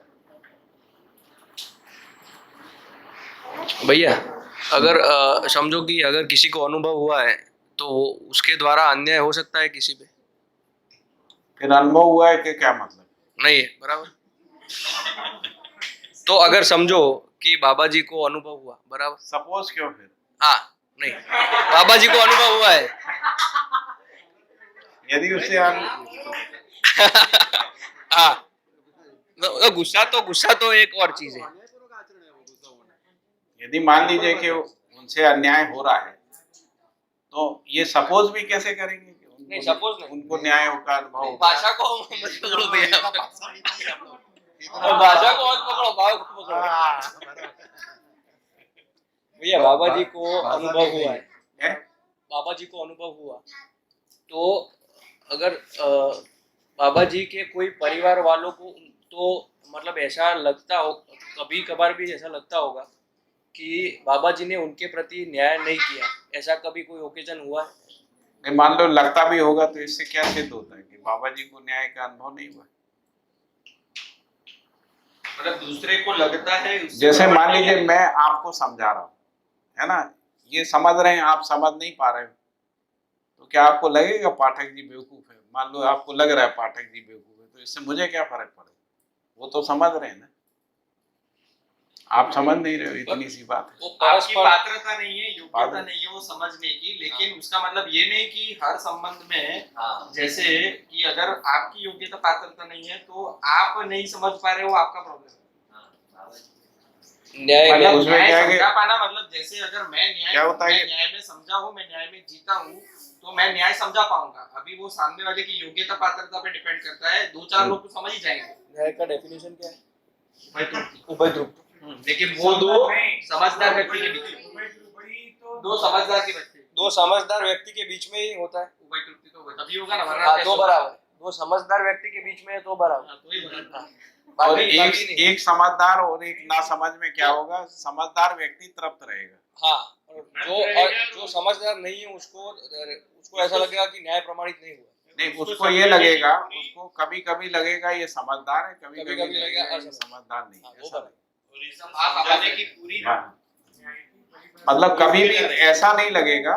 भैया अगर समझो कि अगर किसी को अनुभव हुआ है तो उसके द्वारा अन्याय हो सकता है किसी पे? फिर अनुभव हुआ है कि क्या मतलब? नहीं है, बराबर। तो अगर समझो कि बाबा जी को अनुभव हुआ, बराबर, सपोज क्यों फिर? हाँ नहीं, बाबा जी को अनुभव हुआ है यदि उससे हाँ, तो गुस्सा तो एक और चीज है। यदि मान लीजिए कि उनसे अन्याय हो रहा है, तो ये सपोज भी कैसे करेंगे कि नहीं, suppose नहीं। उनको न्याय का अनुभव होगा? भाषा को मत पकड़ो भैया, भाषा को मत पकड़ो, भाव को पकड़ो। भैया बाबा जी को अनुभव हुआ है, बाबा जी को अनुभव हुआ, तो अगर बाबा जी के कोई परिवार वालों को तो मतलब ऐसा लगता हो, कभी कभार भी ऐसा लगता होगा कि बाबा जी ने उनके प्रति न्याय नहीं किया, ऐसा कभी कोई ओकेजन हुआ है? नहीं, मान लो लगता भी होगा तो इससे क्या सिद्ध होता है कि बाबा जी को न्याय का अनुभव नहीं हुआ? मतलब दूसरे को लगता है जैसे मान लीजिए मैं आपको समझा रहा हूँ, है ना, ये समझ रहे हैं, आप समझ नहीं पा रहे हो, तो क्या आपको लगेगा पाठक जी बेवकूफ है? मान लो आपको लग रहा है पाठक जी बेवकूफ है, तो इससे मुझे क्या फर्क पड़ेगा? वो तो समझ रहे हैं ना, आप समझ नहीं रहे हो, इतनी सी बात है। वो आपकी पात्रता नहीं है, योग्यता नहीं है वो समझने की, लेकिन उसका मतलब ये नहीं कि हर संबंध में जैसे कि अगर आपकी योग्यता पात्रता नहीं है तो आप नहीं समझ पा रहे हो, आपका प्रॉब्लम है। न्याय मतलब उसमें न्याय क्या है समझा कि पाना मतलब जैसे अगर मैं क्या होता है कि- न्याय में समझा हूँ, मैं न्याय में जीता हूँ, तो मैं न्याय समझा पाऊंगा। अभी वो सामने वाले की योग्यता पात्रता पे डिपेंड करता है, 2-4 लोग तो समझ ही जाएंगे। न्याय का डेफिनेशन क्या है? भाई उभय द्रुव। लेकिन वो दो समझदार व्यक्ति के बीच में, दो समझदार के बच्चे, दो समझदार व्यक्ति के बीच में ही होता है। उभय तृप्ति तो तभी होगा ना, वरना हाँ, कैसे दो होगा? बराबर, दो समझदार व्यक्ति के बीच में है, दो बराबर। हाँ, तो ही बराबर। और बाकी नहीं। एक समझदार और एक ना समझ में क्या होगा? समझदार व्यक्ति तृप्त रहेगा। हाँ, और जो समझदार नहीं है उसको ऐसा लगेगा कि न्याय प्रमाणित नहीं हुआ। नहीं, उसको ये लगेगा, उसको कभी कभी लगेगा ये समझदार है, कभी कभी कभी-कभी लगेगा लगेगा ये समझदार नहीं हाँ, है, वो ऐसा बराबर। आप समझने की पूरी हाँ। मतलब कभी भी ऐसा नहीं लगेगा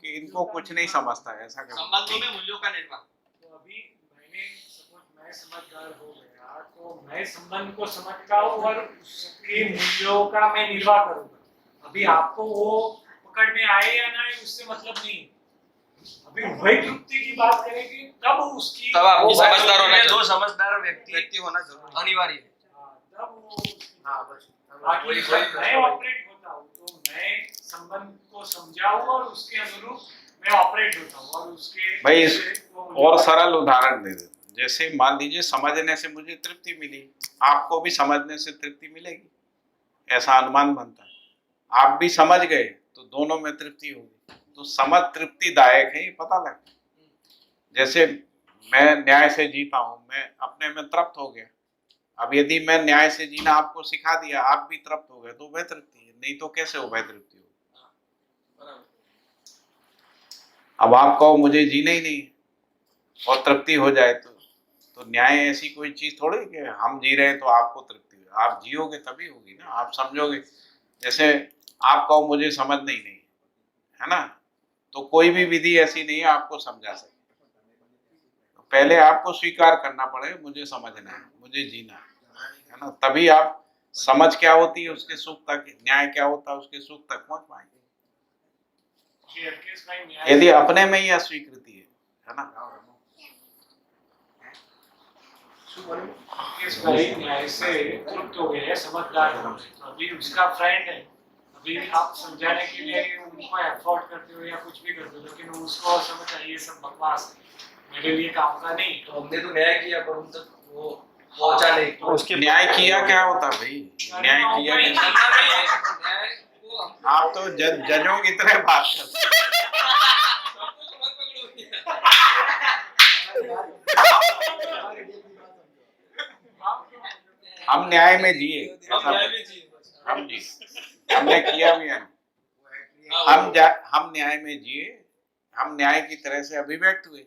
कि इनको कुछ नहीं समझता है, ऐसा कभी। संबंधों में मूल्यों का निर्माण। तो अभी मैं समझदार हो गया तो मैं संबंध को समझता हूँ और उसके मूल्यों का मैं निर्वाह करूंगा। अभी आपको वो पकड़ में आए या ना आए उससे मतलब नहीं। अभी उभय तृप्ति की बात करेंगे तब उसकी तब आपको वो समझदार होना दो चाहिए। समझदार व्यक्ति होना जरूरी अनिवार्य है। तब वो हाँ, बस। बाकी जब मैं ऑपरेट होता हूँ तो मैं संबंध को समझा हूँ और उसके अनुरूप मैं ऑपरेट होता हूँ और उसके भाई और सरल उदाहरण दे दे, जैसे मान लीजिए समझने से मुझे तृप्ति मिली, आपको भी समझने से तृप्ति मिलेगी, ऐसा अनुमान बनता है। आप भी समझ गए तो दोनों में तृप्ति होगी, तो समझ तृप्तिदायक है, ये पता लगता है। जैसे मैं न्याय से जीता हूँ, मैं अपने में तृप्त हो गया। अब यदि मैं न्याय से जीना आपको सिखा दिया, आप भी तृप्त हो गए, तो वह तृप्ति है। नहीं तो कैसे उभय तृप्ति हो। अब आप कहो मुझे जीना ही नहीं और तृप्ति हो जाए तो न्याय ऐसी कोई चीज थोड़ी कि हम जी रहे हैं तो आपको तृप्ति हो। आप जियोगे तभी होगी ना, आप समझोगे। जैसे आप कहो मुझे समझ नहीं है ना, तो कोई भी विधि ऐसी नहीं है आपको समझा सके। तो पहले आपको स्वीकार करना पड़ेगा मुझे समझना है, मुझे जीना है ना, तभी आप समझ क्या होती है उसके सुख तक, न्याय क्या होता है उसके सुख तक पहुंच पाएंगे। यदि अपने में ही अस्वीकृति है ना, इस भाई न्याय से तृप्त हो गए, समझदार हो गए, तो अभी उसका फ्रेंड है, अभी आप समझाने के लिए उनको एफोर्ड करते हो या कुछ भी करते हो, लेकिन उसको समझ आइए सब बकवास है, मेरे लिए काम का नहीं। तो हमने तो न्याय किया पर उन तक वो पहुंचा नहीं। तो उसके न्याय किया क्या होता भाई, न्याय किया नहीं। न्याय को आप तो जजों की तरह बात करते हैं। हम न्याय में जिए, हम जी, हमने किया भी है। हम न्याय में जिए, हम न्याय की तरह से अभिव्यक्त हुए,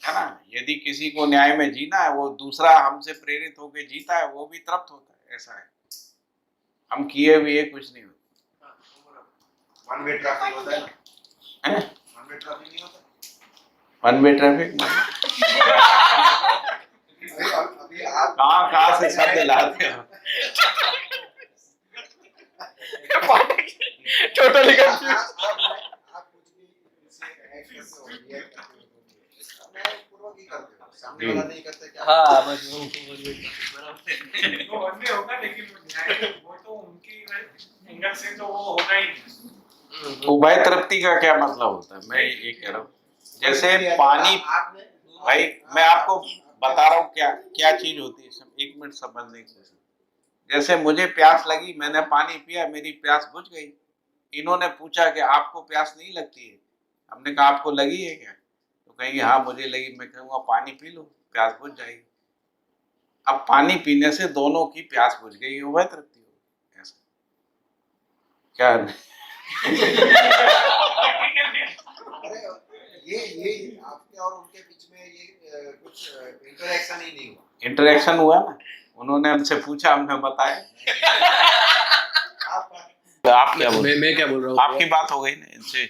है ना। यदि किसी को न्याय में जीना है, वो दूसरा हमसे प्रेरित होकर जीता है, वो भी तृप्त होता है, ऐसा है। हम किए हुए कुछ नहीं होता। वन वे ट्रैफिक होता है, हैं? वन वे ट्रैफिक नहीं होता। वन वे ट्रैफिक अभी आप कहाँ से शब्द लाते हो। टोटली आप कुछ भी इससे connect करते हो, react करते हो, मैं पूर्वक ही करते हो, सामने वाला नहीं करता क्या। हाँ बस वो वो वनवे होगा, लेकिन वो न्याय वो तो उनकी एंगल से तो वो होगा ही नहीं। उभय तृप्ति का क्या मतलब होता है, मैं ये कह रहा हूँ। जैसे पानी, आपने भाई मैं आपको बता रहा हूँ क्या क्या चीज होती है, एक मिनट समझने की कोशिश। जैसे मुझे प्यास लगी, मैंने पानी पिया, मेरी प्यास बुझ गई। इन्होंने पूछा कि आपको प्यास नहीं लगती है, हमने कहा आपको लगी है क्या, तो कहेंगे हाँ मुझे लगी। मैं कहूँगा पानी पी लो, प्यास बुझ जाएगी। अब पानी पीने से दोनों की प्यास बुझ गई, उभय तृप्ति हो। ऐसा क्या ये आपके और उनके बीच में ये कुछ इंटरेक्शन ही नहीं हुआ। इंटरेक्शन हुआ ना, उन्होंने हमसे पूछा, हमने बताया। आप क्या बोल, मैं क्या बोल रहा हूँ, आपकी बात हो गई ना, इनसे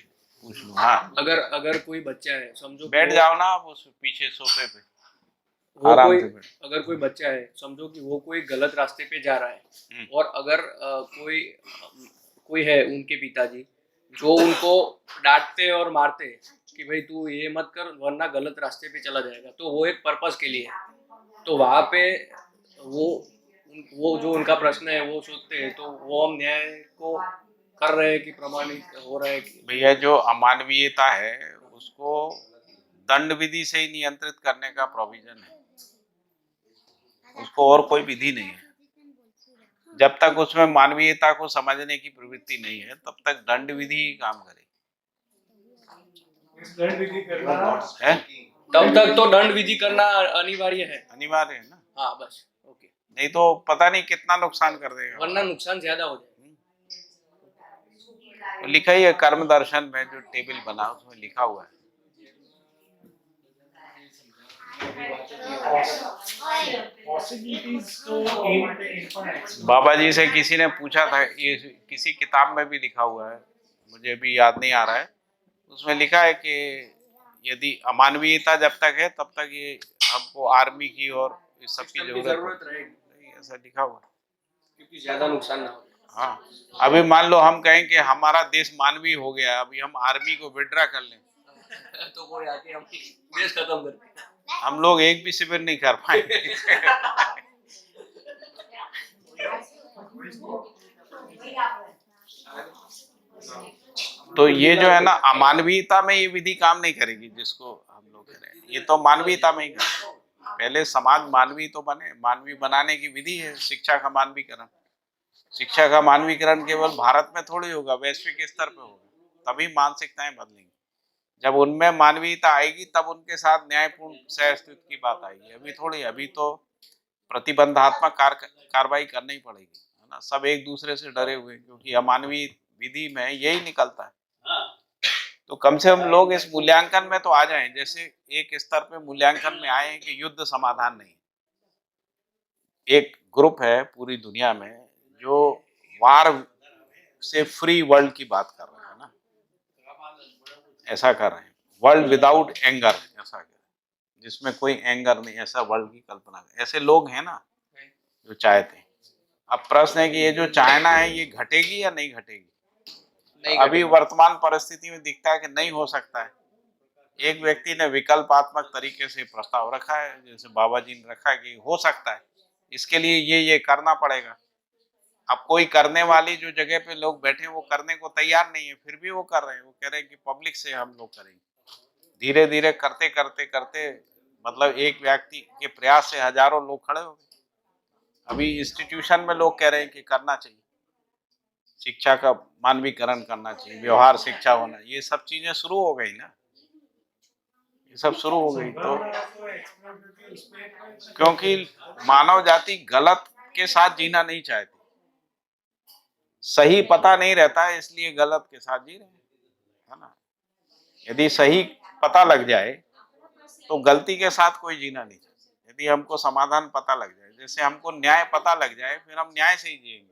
पूछ लो। हाँ अगर कोई बच्चा है, समझो बैठ जाओ ना आप उस पीछे सोफे पे, वो आराम कोई से बैठ। अगर कोई बच्चा है, समझो कि वो कोई गलत रास्ते पे जा रहा है, और अगर कोई है उनके पिताजी जो उनको डांटते और मारते कि भाई तू ये मत कर वरना गलत रास्ते पे चला जाएगा, तो वो एक पर्पस के लिए है। तो वहाँ पे वो जो उनका प्रश्न है वो सोचते हैं, तो वो हम न्याय को कर रहे हैं कि प्रमाणित हो रहा है कि भैया जो अमानवीयता है उसको दंड विधि से ही नियंत्रित करने का प्रोविजन है, उसको और कोई विधि नहीं है। जब तक उसमें मानवीयता को समझने की प्रवृत्ति नहीं है तब तक दंड विधि ही काम करेगी। इस दंड विधि करना है तब तक तो दंड विधि करना अनिवार्य है। अनिवार्य है ना, हाँ बस ओके, नहीं तो पता नहीं कितना नुकसान कर देगा। वरना नुकसान ज्यादा हो जाए। तो लिखा ही है कर्म दर्शन में, जो टेबल बना उसमें लिखा हुआ है। पॉसिबिलिटीज तो इनफिनिट। बाबा जी से किसी ने पूछा था, ये किसी किताब में भी लिखा हुआ है, मुझे भी याद नहीं आ रहा है, उसमें लिखा है कि यदि अमानवीयता जब तक है तब तक ये हमको आर्मी की और इस सब की जरूरत रहेगी, ऐसा लिखा हुआ है। क्योंकि ज्यादा नुकसान ना हो। हाँ, अभी मान लो हम कहें कि हमारा देश मानवीय हो गया, अभी हम आर्मी को विड्रा कर लें तो वो आके हम देश खत्म कर दें। हम लोग एक भी शिविर नहीं कर पाएंगे। तो ये जो है ना अमानवीयता में ये विधि काम नहीं करेगी जिसको हम लोग कह रहे हैं, ये तो मानवीयता में ही करें। पहले समाज मानवीय तो बने, मानवीय बनाने की विधि है शिक्षा का मानवीकरण। शिक्षा का मानवीकरण केवल भारत में थोड़ी होगा, वैश्विक स्तर पे होगा, तभी मानसिकताएं बदलेंगी। जब उनमें मानवीयता आएगी तब उनके साथ न्यायपूर्ण सहअस्तित्व की बात आएगी। अभी थोड़ी, अभी तो प्रतिबंधात्मक कार्रवाई करनी पड़ेगी, है ना, सब एक दूसरे से डरे हुए हैं, क्योंकि अमानवीय विधि में यही निकलता है। तो कम से कम लोग इस मूल्यांकन में तो आ जाएं, जैसे एक स्तर पे मूल्यांकन में आए हैं कि युद्ध समाधान नहीं। एक ग्रुप है पूरी दुनिया में जो वार से फ्री वर्ल्ड की बात कर रहे हैं ना, ऐसा कर रहे हैं, वर्ल्ड विदाउट एंगर, ऐसा कर रहे हैं, जिसमें कोई एंगर नहीं, ऐसा वर्ल्ड की कल्पना। ऐसे लोग हैं ना जो चाहते हैं। अब प्रश्न है कि ये जो चाहना है ये घटेगी या नहीं घटेगी? नहीं अभी घटेगी। वर्तमान परिस्थिति में दिखता है कि नहीं हो सकता है। एक व्यक्ति ने विकल्पात्मक तरीके से प्रस्ताव रखा है, जैसे बाबा जी ने रखा है कि हो सकता है, इसके लिए ये करना पड़ेगा। अब कोई करने वाली जो जगह पे लोग बैठे हैं वो करने को तैयार नहीं है, फिर भी वो कर रहे हैं। वो कह रहे हैं कि पब्लिक से हम लोग करेंगे। धीरे धीरे करते करते करते मतलब एक व्यक्ति के प्रयास से हजारों लोग खड़े हो गए। अभी इंस्टीट्यूशन में लोग कह रहे हैं कि करना चाहिए, शिक्षा का मानवीकरण करना चाहिए, व्यवहार शिक्षा होना, ये सब चीजें शुरू हो गई ना, ये सब शुरू हो गई। तो क्योंकि मानव जाति गलत के साथ जीना नहीं चाहती, सही पता नहीं रहता है, इसलिए गलत के साथ जी रहे हैं, है ना। यदि सही पता लग जाए तो गलती के साथ कोई जीना नहीं चाहता। यदि हमको समाधान पता लग जाए, जैसे हमको न्याय पता लग जाए, फिर हम न्याय से ही जिएंगे,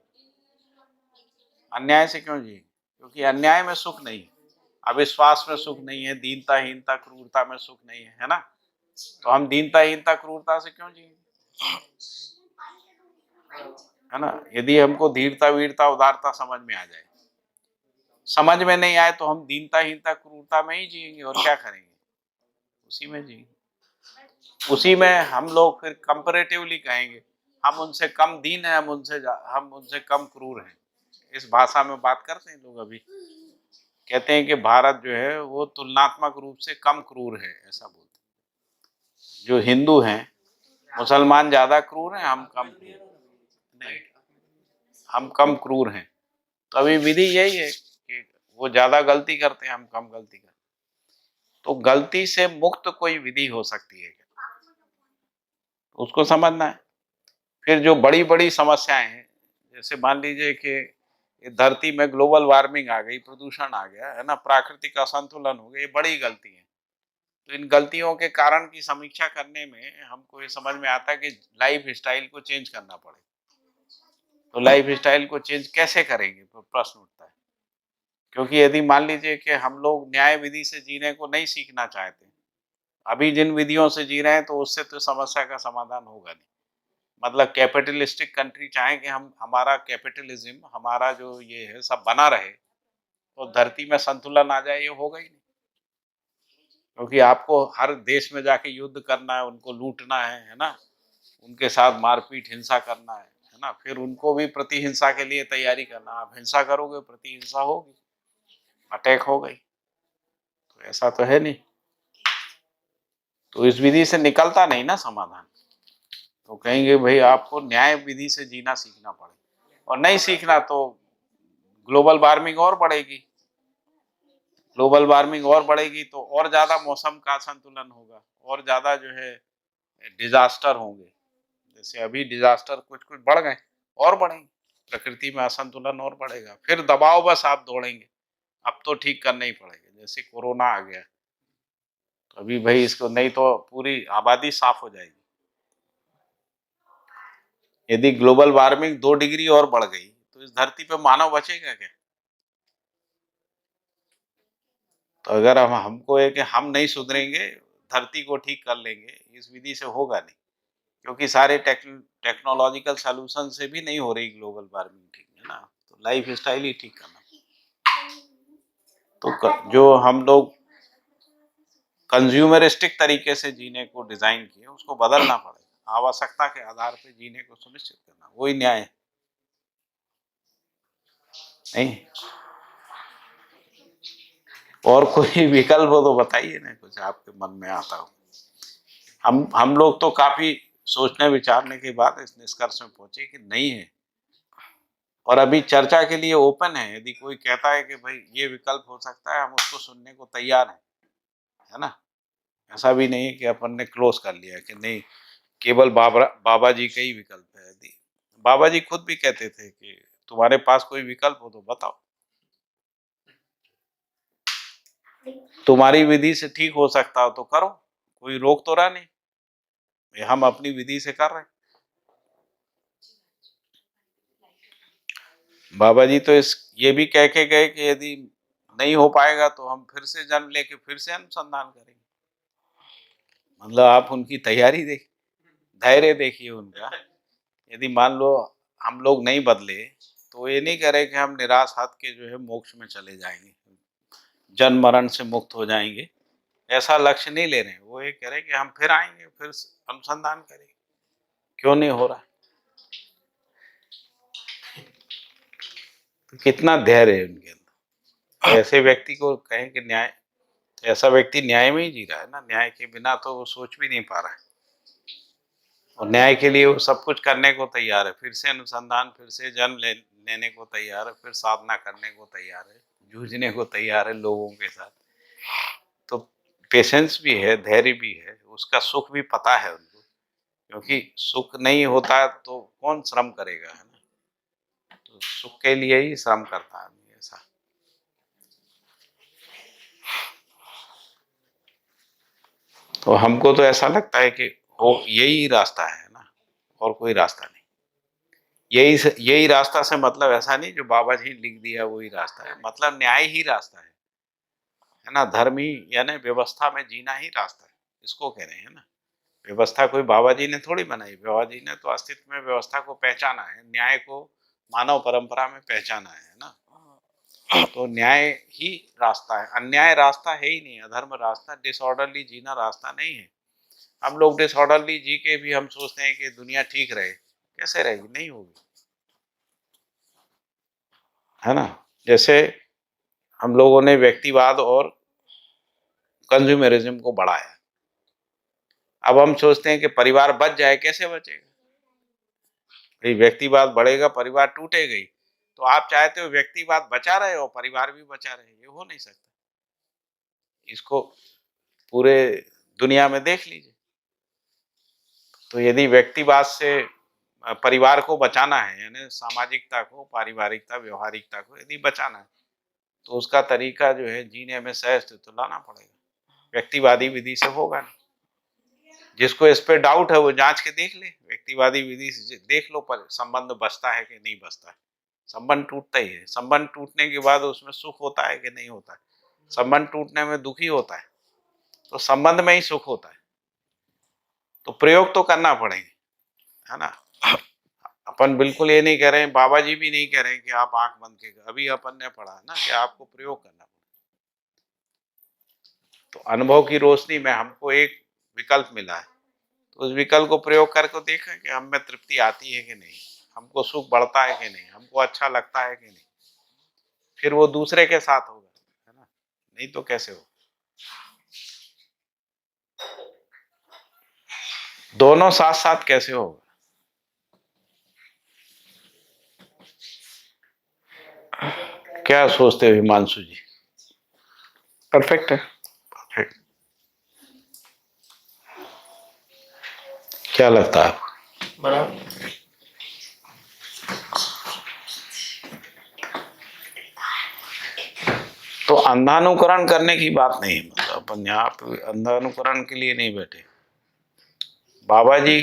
अन्याय से क्यों जिएंगे? क्योंकि अन्याय में सुख नहीं है, अविश्वास में सुख नहीं है, दीनताहीनता क्रूरता में सुख नहीं है, है ना। तो हम दीनताहीनता क्रूरता से क्यों जिएंगे, है ना। यदि हमको धीरता वीरता उदारता समझ में आ जाए, समझ में नहीं आए तो हम दीनताहीनता क्रूरता में ही जिएंगे, और क्या करेंगे, उसी में जिएंगे। उसी में हम लोग फिर कंपैरेटिवली कहेंगे हम उनसे कम दीन है, हम उनसे कम क्रूर हैं। इस भाषा में बात करते हैं लोग। अभी कहते हैं कि भारत जो है वो तुलनात्मक रूप से कम क्रूर है, ऐसा बोलते हैं। जो हिंदू हैं, मुसलमान ज्यादा क्रूर हैं, हम कम नहीं, हम कम क्रूर हैं। तो अभी विधि यही है कि वो ज्यादा गलती करते हैं, हम कम गलती करते हैं। तो गलती से मुक्त कोई विधि हो सकती है क्या, उसको समझना है। फिर जो बड़ी बड़ी समस्याएं हैं, जैसे मान लीजिए कि ये धरती में ग्लोबल वार्मिंग आ गई, प्रदूषण आ गया, है ना, प्राकृतिक असंतुलन हो गया, ये बड़ी गलती है। तो इन गलतियों के कारण की समीक्षा करने में हमको ये समझ में आता है कि लाइफ स्टाइल को चेंज करना पड़ेगा। तो लाइफ स्टाइल को चेंज कैसे करेंगे, तो प्रश्न उठता है। क्योंकि यदि मान लीजिए कि हम लोग न्याय विधि से जीने को नहीं सीखना चाहते, अभी जिन विधियों से जी रहे हैं, तो उससे तो समस्या का समाधान होगा नहीं। मतलब कैपिटलिस्टिक कंट्री चाहें कि हम हमारा कैपिटलिज्म, हमारा जो ये है सब बना रहे, तो धरती में संतुलन आ जाए, ये होगा ही नहीं। क्योंकि आपको हर देश में जाके युद्ध करना है, उनको लूटना है ना, उनके साथ मारपीट हिंसा करना है ना, फिर उनको भी प्रतिहिंसा के लिए तैयारी करना। आप हिंसा करोगे, प्रतिहिंसा होगी, अटैक हो गई, तो ऐसा तो है नहीं। तो इस विधि से निकलता नहीं ना समाधान। तो कहेंगे भाई आपको न्याय विधि से जीना सीखना पड़ेगा, और नहीं सीखना तो ग्लोबल वार्मिंग और बढ़ेगी। ग्लोबल वार्मिंग और बढ़ेगी तो और ज्यादा मौसम का असंतुलन होगा, और ज्यादा जो है डिजास्टर होंगे। जैसे अभी डिजास्टर कुछ कुछ बढ़ गए, और बढ़ेंगे, प्रकृति में असंतुलन और बढ़ेगा, फिर दबाव बस आप दौड़ेंगे। अब तो ठीक करना ही पड़ेगा। जैसे कोरोना आ गया, तो अभी भाई इसको नहीं तो पूरी आबादी साफ हो जाएगी। यदि ग्लोबल वार्मिंग 2 डिग्री और बढ़ गई तो इस धरती पे मानव बचेगा क्या? तो अगर हमको है कि हम नहीं सुधरेंगे, धरती को ठीक कर लेंगे, इस विधि से होगा नहीं। क्योंकि सारे टेक्नोलॉजिकल सॉल्यूशन से भी नहीं हो रही ग्लोबल वार्मिंग ठीक, है ना। तो लाइफ स्टाइल ही ठीक करना। तो जो हम लोग कंज्यूमरिस्टिक तरीके से जीने को डिजाइन किए, उसको बदलना पड़ेगा। आवश्यकता के आधार पर जीने को सुनिश्चित करना, वही न्याय है। नहीं और कोई विकल्प हो तो बताइए ना, कुछ आपके मन में आता हो। हम लोग तो काफी सोचने विचारने के बाद इस निष्कर्ष में पहुंचे कि नहीं है, और अभी चर्चा के लिए ओपन है। यदि कोई कहता है कि भाई ये विकल्प हो सकता है, हम उसको सुनने को तैयार हैं, है ना। ऐसा भी नहीं है कि अपन ने क्लोज कर लिया कि नहीं केवल बाबा जी का ही विकल्प है। यदि बाबा जी खुद भी कहते थे कि तुम्हारे पास कोई विकल्प हो तो बताओ, तुम्हारी विधि से ठीक हो सकता हो तो करो, कोई रोक तो रहा नहीं, ये हम अपनी विधि से कर रहे हैं। बाबा जी तो ये भी कह के गए कि यदि नहीं हो पाएगा तो हम फिर से जन्म लेके फिर से अनुसंधान करेंगे। मतलब आप उनकी तैयारी देख, धैर्य देखिए उनका। यदि मान लो हम लोग नहीं बदले तो ये नहीं करे कि हम निराश हाथ के जो है मोक्ष में चले जाएंगे, जन्म मरण से मुक्त हो जाएंगे, ऐसा लक्ष्य नहीं ले रहे हैं। वो ये कह रहे हैं कि हम फिर आएंगे, फिर अनुसंधान करेंगे, क्यों नहीं हो रहा। तो कितना धैर्य है उनके अंदर। ऐसे व्यक्ति को कहें कि न्याय, ऐसा व्यक्ति न्याय में ही जी रहा है ना, न्याय के बिना तो वो सोच भी नहीं पा रहा है, और न्याय के लिए वो सब कुछ करने को तैयार है, फिर से अनुसंधान, फिर से जन्म लेने को तैयार है, फिर साधना करने को तैयार है, जूझने को तैयार है लोगों के साथ। तो पेशेंस भी है, धैर्य भी है, उसका सुख भी पता है उनको, क्योंकि सुख नहीं होता तो कौन श्रम करेगा, है ना। तो सुख के लिए ही श्रम करता है ऐसा। तो हमको तो ऐसा लगता है कि वो यही रास्ता है ना, और कोई रास्ता नहीं। यही रास्ता से मतलब ऐसा नहीं जो बाबा जी लिख दिया वही रास्ता है, मतलब न्याय ही रास्ता है ना, धर्म ही यानी व्यवस्था में जीना ही रास्ता है, इसको कह रहे हैं ना। व्यवस्था कोई बाबा जी ने थोड़ी बनाई, बाबा जी ने तो अस्तित्व में व्यवस्था को पहचाना है, न्याय को मानव परंपरा में पहचाना है ना। तो न्याय ही रास्ता है, अन्याय रास्ता है ही नहीं, अधर्म रास्ता, डिसऑर्डरली जीना रास्ता नहीं है। हम लोग डिसऑर्डरली जी के भी हम सोचते हैं कि दुनिया ठीक रहे, कैसे रहेगी, नहीं होगी, है ना। जैसे हम लोगों ने व्यक्तिवाद और कंज्यूमरिज्म को बढ़ाया, अब हम सोचते हैं कि परिवार बच जाए, कैसे बचेगा भाई, व्यक्तिवाद बढ़ेगा परिवार टूटेगा ही। तो आप चाहते हो व्यक्तिवाद बचा रहे हो परिवार भी बचा रहे, ये हो नहीं सकता। इसको पूरे दुनिया में देख लीजिए। तो यदि व्यक्तिवाद से परिवार को बचाना है, यानी सामाजिकता को, पारिवारिकता, व्यवहारिकता को यदि बचाना है, तो उसका तरीका जो है जीने में सहअस्तित्व लाना पड़ेगा, व्यक्तिवादी विधि से होगा नहीं। जिसको इस पे डाउट है वो जांच के देख ले, व्यक्तिवादी विधि से देख लो पर संबंध बचता है कि नहीं बचता है। संबंध टूटता ही है, संबंध टूटने के बाद उसमें सुख होता है कि नहीं होता है, संबंध टूटने में दुखी होता है, तो संबंध में ही सुख होता है। तो प्रयोग तो करना पड़ेगा, है ना। अपन बिल्कुल ये नहीं कह रहे हैं, बाबा जी भी नहीं कह रहे हैं कि आप आंख बंद के, अभी अपन ने पढ़ा ना कि आपको प्रयोग करना पड़ेगा। तो अनुभव की रोशनी में हमको एक विकल्प मिला है, तो उस विकल्प को प्रयोग करके देखें कि हम में तृप्ति आती है कि नहीं, हमको सुख बढ़ता है कि नहीं, हमको अच्छा लगता है कि नहीं, फिर वो दूसरे के साथ होगा, है ना, नहीं तो कैसे हो। दोनों साथ साथ कैसे होगा। क्या सोचते हो हिमांशु जी। परफेक्ट है। परफेक्ट। क्या लगता है आपको। बराबर। तो अंधानुकरण करने की बात नहीं, मतलब अपन यहाँ पे अंधानुकरण के लिए नहीं बैठे। बाबा जी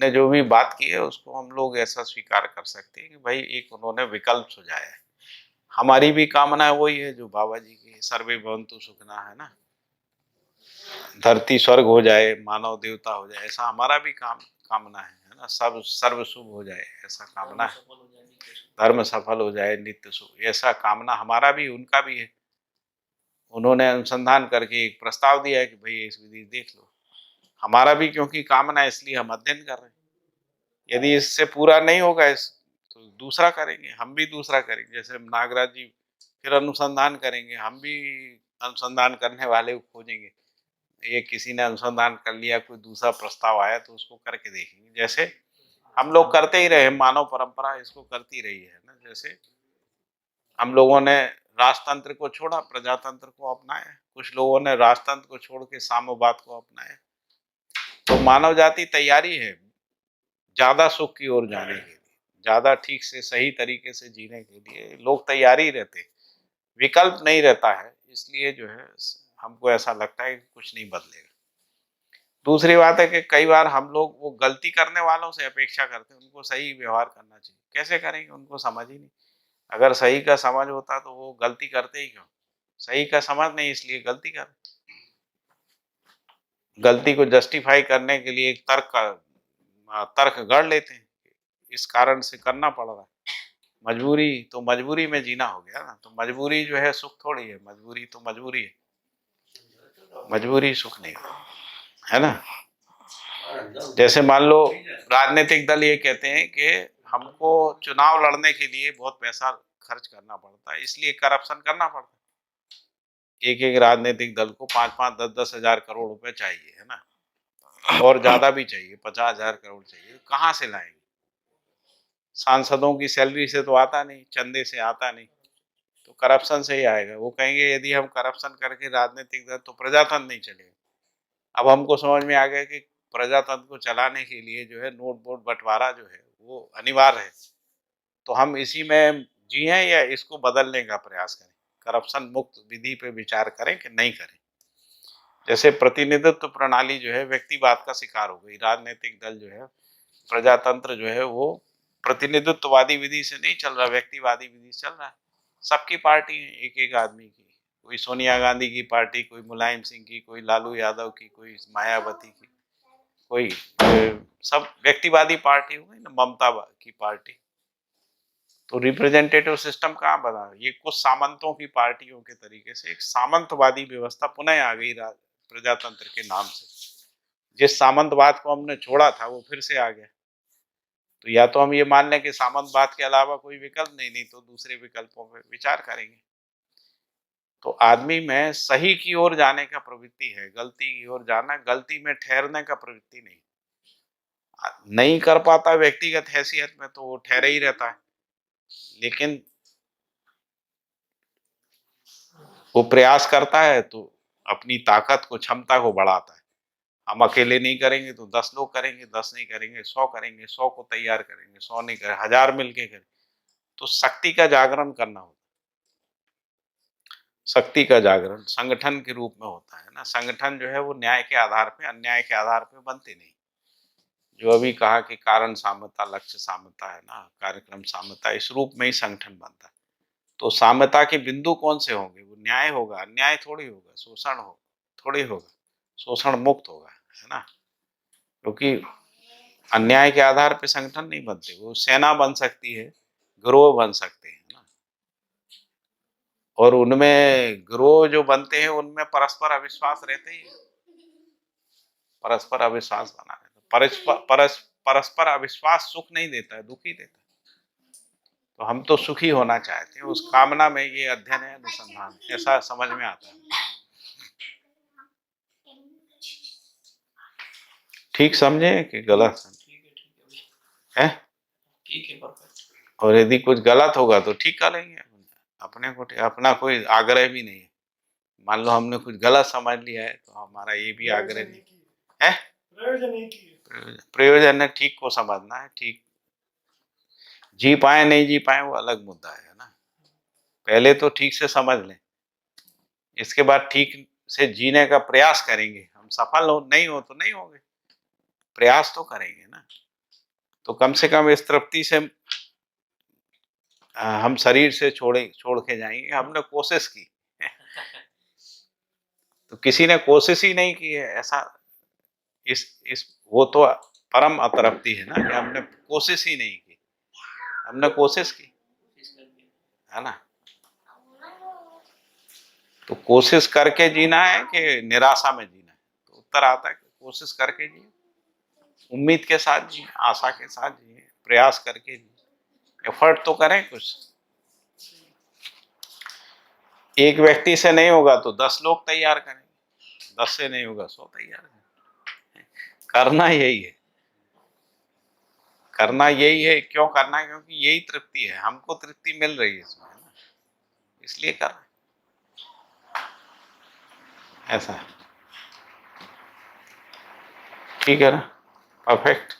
ने जो भी बात की है उसको हम लोग ऐसा स्वीकार कर सकते हैं कि भाई एक उन्होंने विकल्प सुझाया है। हमारी भी कामना वही है जो बाबा जी की, सर्वे भवन्तु सुखिनः, है ना, धरती स्वर्ग हो जाए, मानव देवता हो जाए, ऐसा हमारा भी कामना है ना, सब सर्व शुभ हो जाए ऐसा कामना है, धर्म सफल हो जाए, नित्य सुख, ऐसा कामना हमारा भी उनका भी है। उन्होंने अनुसंधान करके एक प्रस्ताव दिया है कि भाई इस विधि देख लो, हमारा भी क्योंकि कामना है इसलिए हम अध्ययन कर रहे हैं। यदि इससे पूरा नहीं होगा तो दूसरा करेंगे, हम भी दूसरा करेंगे। जैसे नागराज जी फिर अनुसंधान करेंगे, हम भी अनुसंधान करने वाले को खोजेंगे। ये किसी ने अनुसंधान कर लिया, कोई दूसरा प्रस्ताव आया तो उसको करके देखेंगे। जैसे हम लोग करते ही रहे, मानव परंपरा इसको करती रही है ना। जैसे हम लोगों ने राजतंत्र को छोड़ा, प्रजातंत्र को अपनाया, कुछ लोगों ने राजतंत्र को छोड़ के साम्यवाद को अपनाया। तो मानव जाति तैयारी है ज्यादा सुख की ओर जाने के लिए, ज़्यादा ठीक से सही तरीके से जीने के लिए लोग तैयार ही रहते, विकल्प नहीं रहता है, इसलिए जो है हमको ऐसा लगता है कि कुछ नहीं बदलेगा। दूसरी बात है कि कई बार हम लोग वो गलती करने वालों से अपेक्षा करते हैं उनको सही व्यवहार करना चाहिए, कैसे करेंगे उनको समझ ही नहीं। अगर सही का समझ होता तो वो गलती करते ही क्यों? सही का समझ नहीं इसलिए गलती कर, गलती को जस्टिफाई करने के लिए एक तर्क गढ़ लेते हैं, इस कारण से करना पड़ रहा है। मजबूरी तो मजबूरी में जीना हो गया ना, तो मजबूरी जो है सुख थोड़ी है, मजबूरी तो मजबूरी है, मजबूरी सुख नहीं है ना। जैसे मान लो राजनीतिक दल ये कहते हैं कि हमको चुनाव लड़ने के लिए बहुत पैसा खर्च करना पड़ता है, इसलिए करप्शन करना पड़ता है। एक एक राजनीतिक दल को 5-5, 10-10 हजार करोड़ रुपए चाहिए, है ना, और ज्यादा भी चाहिए, 50,000 करोड़ चाहिए, कहाँ से लाएंगे? सांसदों की सैलरी से तो आता नहीं, चंदे से आता नहीं, तो करप्शन से ही आएगा। वो कहेंगे यदि हम करप्शन करके राजनीतिक दल तो प्रजातंत्र नहीं चलेगा। अब हमको समझ में आ गया कि प्रजातंत्र को चलाने के लिए जो है नोट वोट बंटवारा जो है वो अनिवार्य है, तो हम इसी में जिए या इसको बदलने का प्रयास करें, करप्शन मुक्त विधि पे विचार करें कि नहीं करें। जैसे प्रतिनिधित्व प्रणाली जो है व्यक्तिवाद का शिकार हो गई, राजनीतिक दल जो है, प्रजातंत्र जो है वो प्रतिनिधित्ववादी विधि से नहीं चल रहा, व्यक्तिवादी विधि से चल रहा है। सबकी पार्टी है, एक एक आदमी की, कोई सोनिया गांधी की पार्टी, कोई मुलायम सिंह की, कोई लालू यादव की, कोई मायावती की, कोई सब व्यक्तिवादी पार्टी हो गई ना, ममता की पार्टी। तो रिप्रेजेंटेटिव सिस्टम कहाँ बना? ये कुछ सामंतों की पार्टियों के तरीके से एक सामंतवादी व्यवस्था पुनः आ गई प्रजातंत्र के नाम से। जिस सामंतवाद को हमने छोड़ा था वो फिर से आ गया। तो या तो हम ये मान लें कि सामंतवाद के अलावा कोई विकल्प नहीं तो दूसरे विकल्पों पर विचार करेंगे। तो आदमी में सही की ओर जाने का प्रवृत्ति है, गलती की ओर जाना, गलती में ठहरने का प्रवृत्ति नहीं कर पाता व्यक्तिगत हैसियत में तो वो ठहरे ही रहता है, लेकिन वो प्रयास करता है तो अपनी ताकत को, क्षमता को बढ़ाता है। हम अकेले नहीं करेंगे तो 10 लोग करेंगे, 10 नहीं करेंगे 100 करेंगे, 100 को तैयार करेंगे, 100 नहीं करेंगे 1000 मिलके करें। तो शक्ति का जागरण करना होता है। शक्ति का जागरण संगठन के रूप में होता है ना। संगठन जो है वो न्याय के आधार पे, अन्याय के आधार पे बनते नहीं। जो अभी कहा कि कारण साम्यता, लक्ष्य साम्यता है ना, कार्यक्रम साम्यता, इस रूप में ही संगठन बनता है। तो साम्यता के बिंदु कौन से होंगे? वो न्याय होगा, अन्याय थोड़ी होगा, शोषण हो थोड़ी होगा, शोषण मुक्त होगा, है ना। क्योंकि अन्याय के आधार पे संगठन नहीं बनते। वो सेना बन सकती है, गिरोह बन सकते हैं ना, और उनमें गिरोह जो बनते हैं उनमें परस्पर अविश्वास रहते ही, परस्पर अविश्वास बना रहता। परस्पर अविश्वास सुख नहीं देता है, दुखी देता है। तो हम तो सुखी होना चाहते हैं, उस कामना में ये अध्ययन है, अनुसंधान, ऐसा समझ में आता है। ठीक समझे कि गलत है? ठीक है, परफेक्ट। और यदि कुछ गलत होगा तो ठीक करेंगे, अपने को अपना कोई आग्रह भी नहीं है। मान लो हमने कुछ गलत समझ लिया है तो हमारा ये भी आग्रह नहीं है, प्रयोजन है ठीक को समझना है। ठीक जी पाए नहीं जी पाए वो अलग मुद्दा है ना। पहले तो ठीक से समझ लें, इसके बाद ठीक से जीने का प्रयास करेंगे। हम सफल हो नहीं हो तो नहीं होंगे, प्रयास तो करेंगे ना। तो कम से कम इस तृप्ति से हम शरीर से छोड़ के जाएंगे, हमने कोशिश की। तो किसी ने कोशिश ही नहीं की है, ऐसा इस वो तो परम अतृप्ति है ना कि हमने कोशिश ही नहीं की। हमने कोशिश की है ना। तो कोशिश करके जीना है कि निराशा में जीना है? तो उत्तर आता है कि कोशिश करके जिए, उम्मीद के साथ जिए, आशा के साथ जिए, प्रयास करके जिए, एफर्ट तो करें कुछ। एक व्यक्ति से नहीं होगा तो 10 लोग तैयार करेंगे, 10 से नहीं होगा 100 तैयार करेंगे। करना यही है, करना यही है। क्यों करना है? क्योंकि यही तृप्ति है, हमको तृप्ति मिल रही है इसमें, है ना, इसलिए कर रहे हैं। ऐसा है, ठीक है ना, परफेक्ट।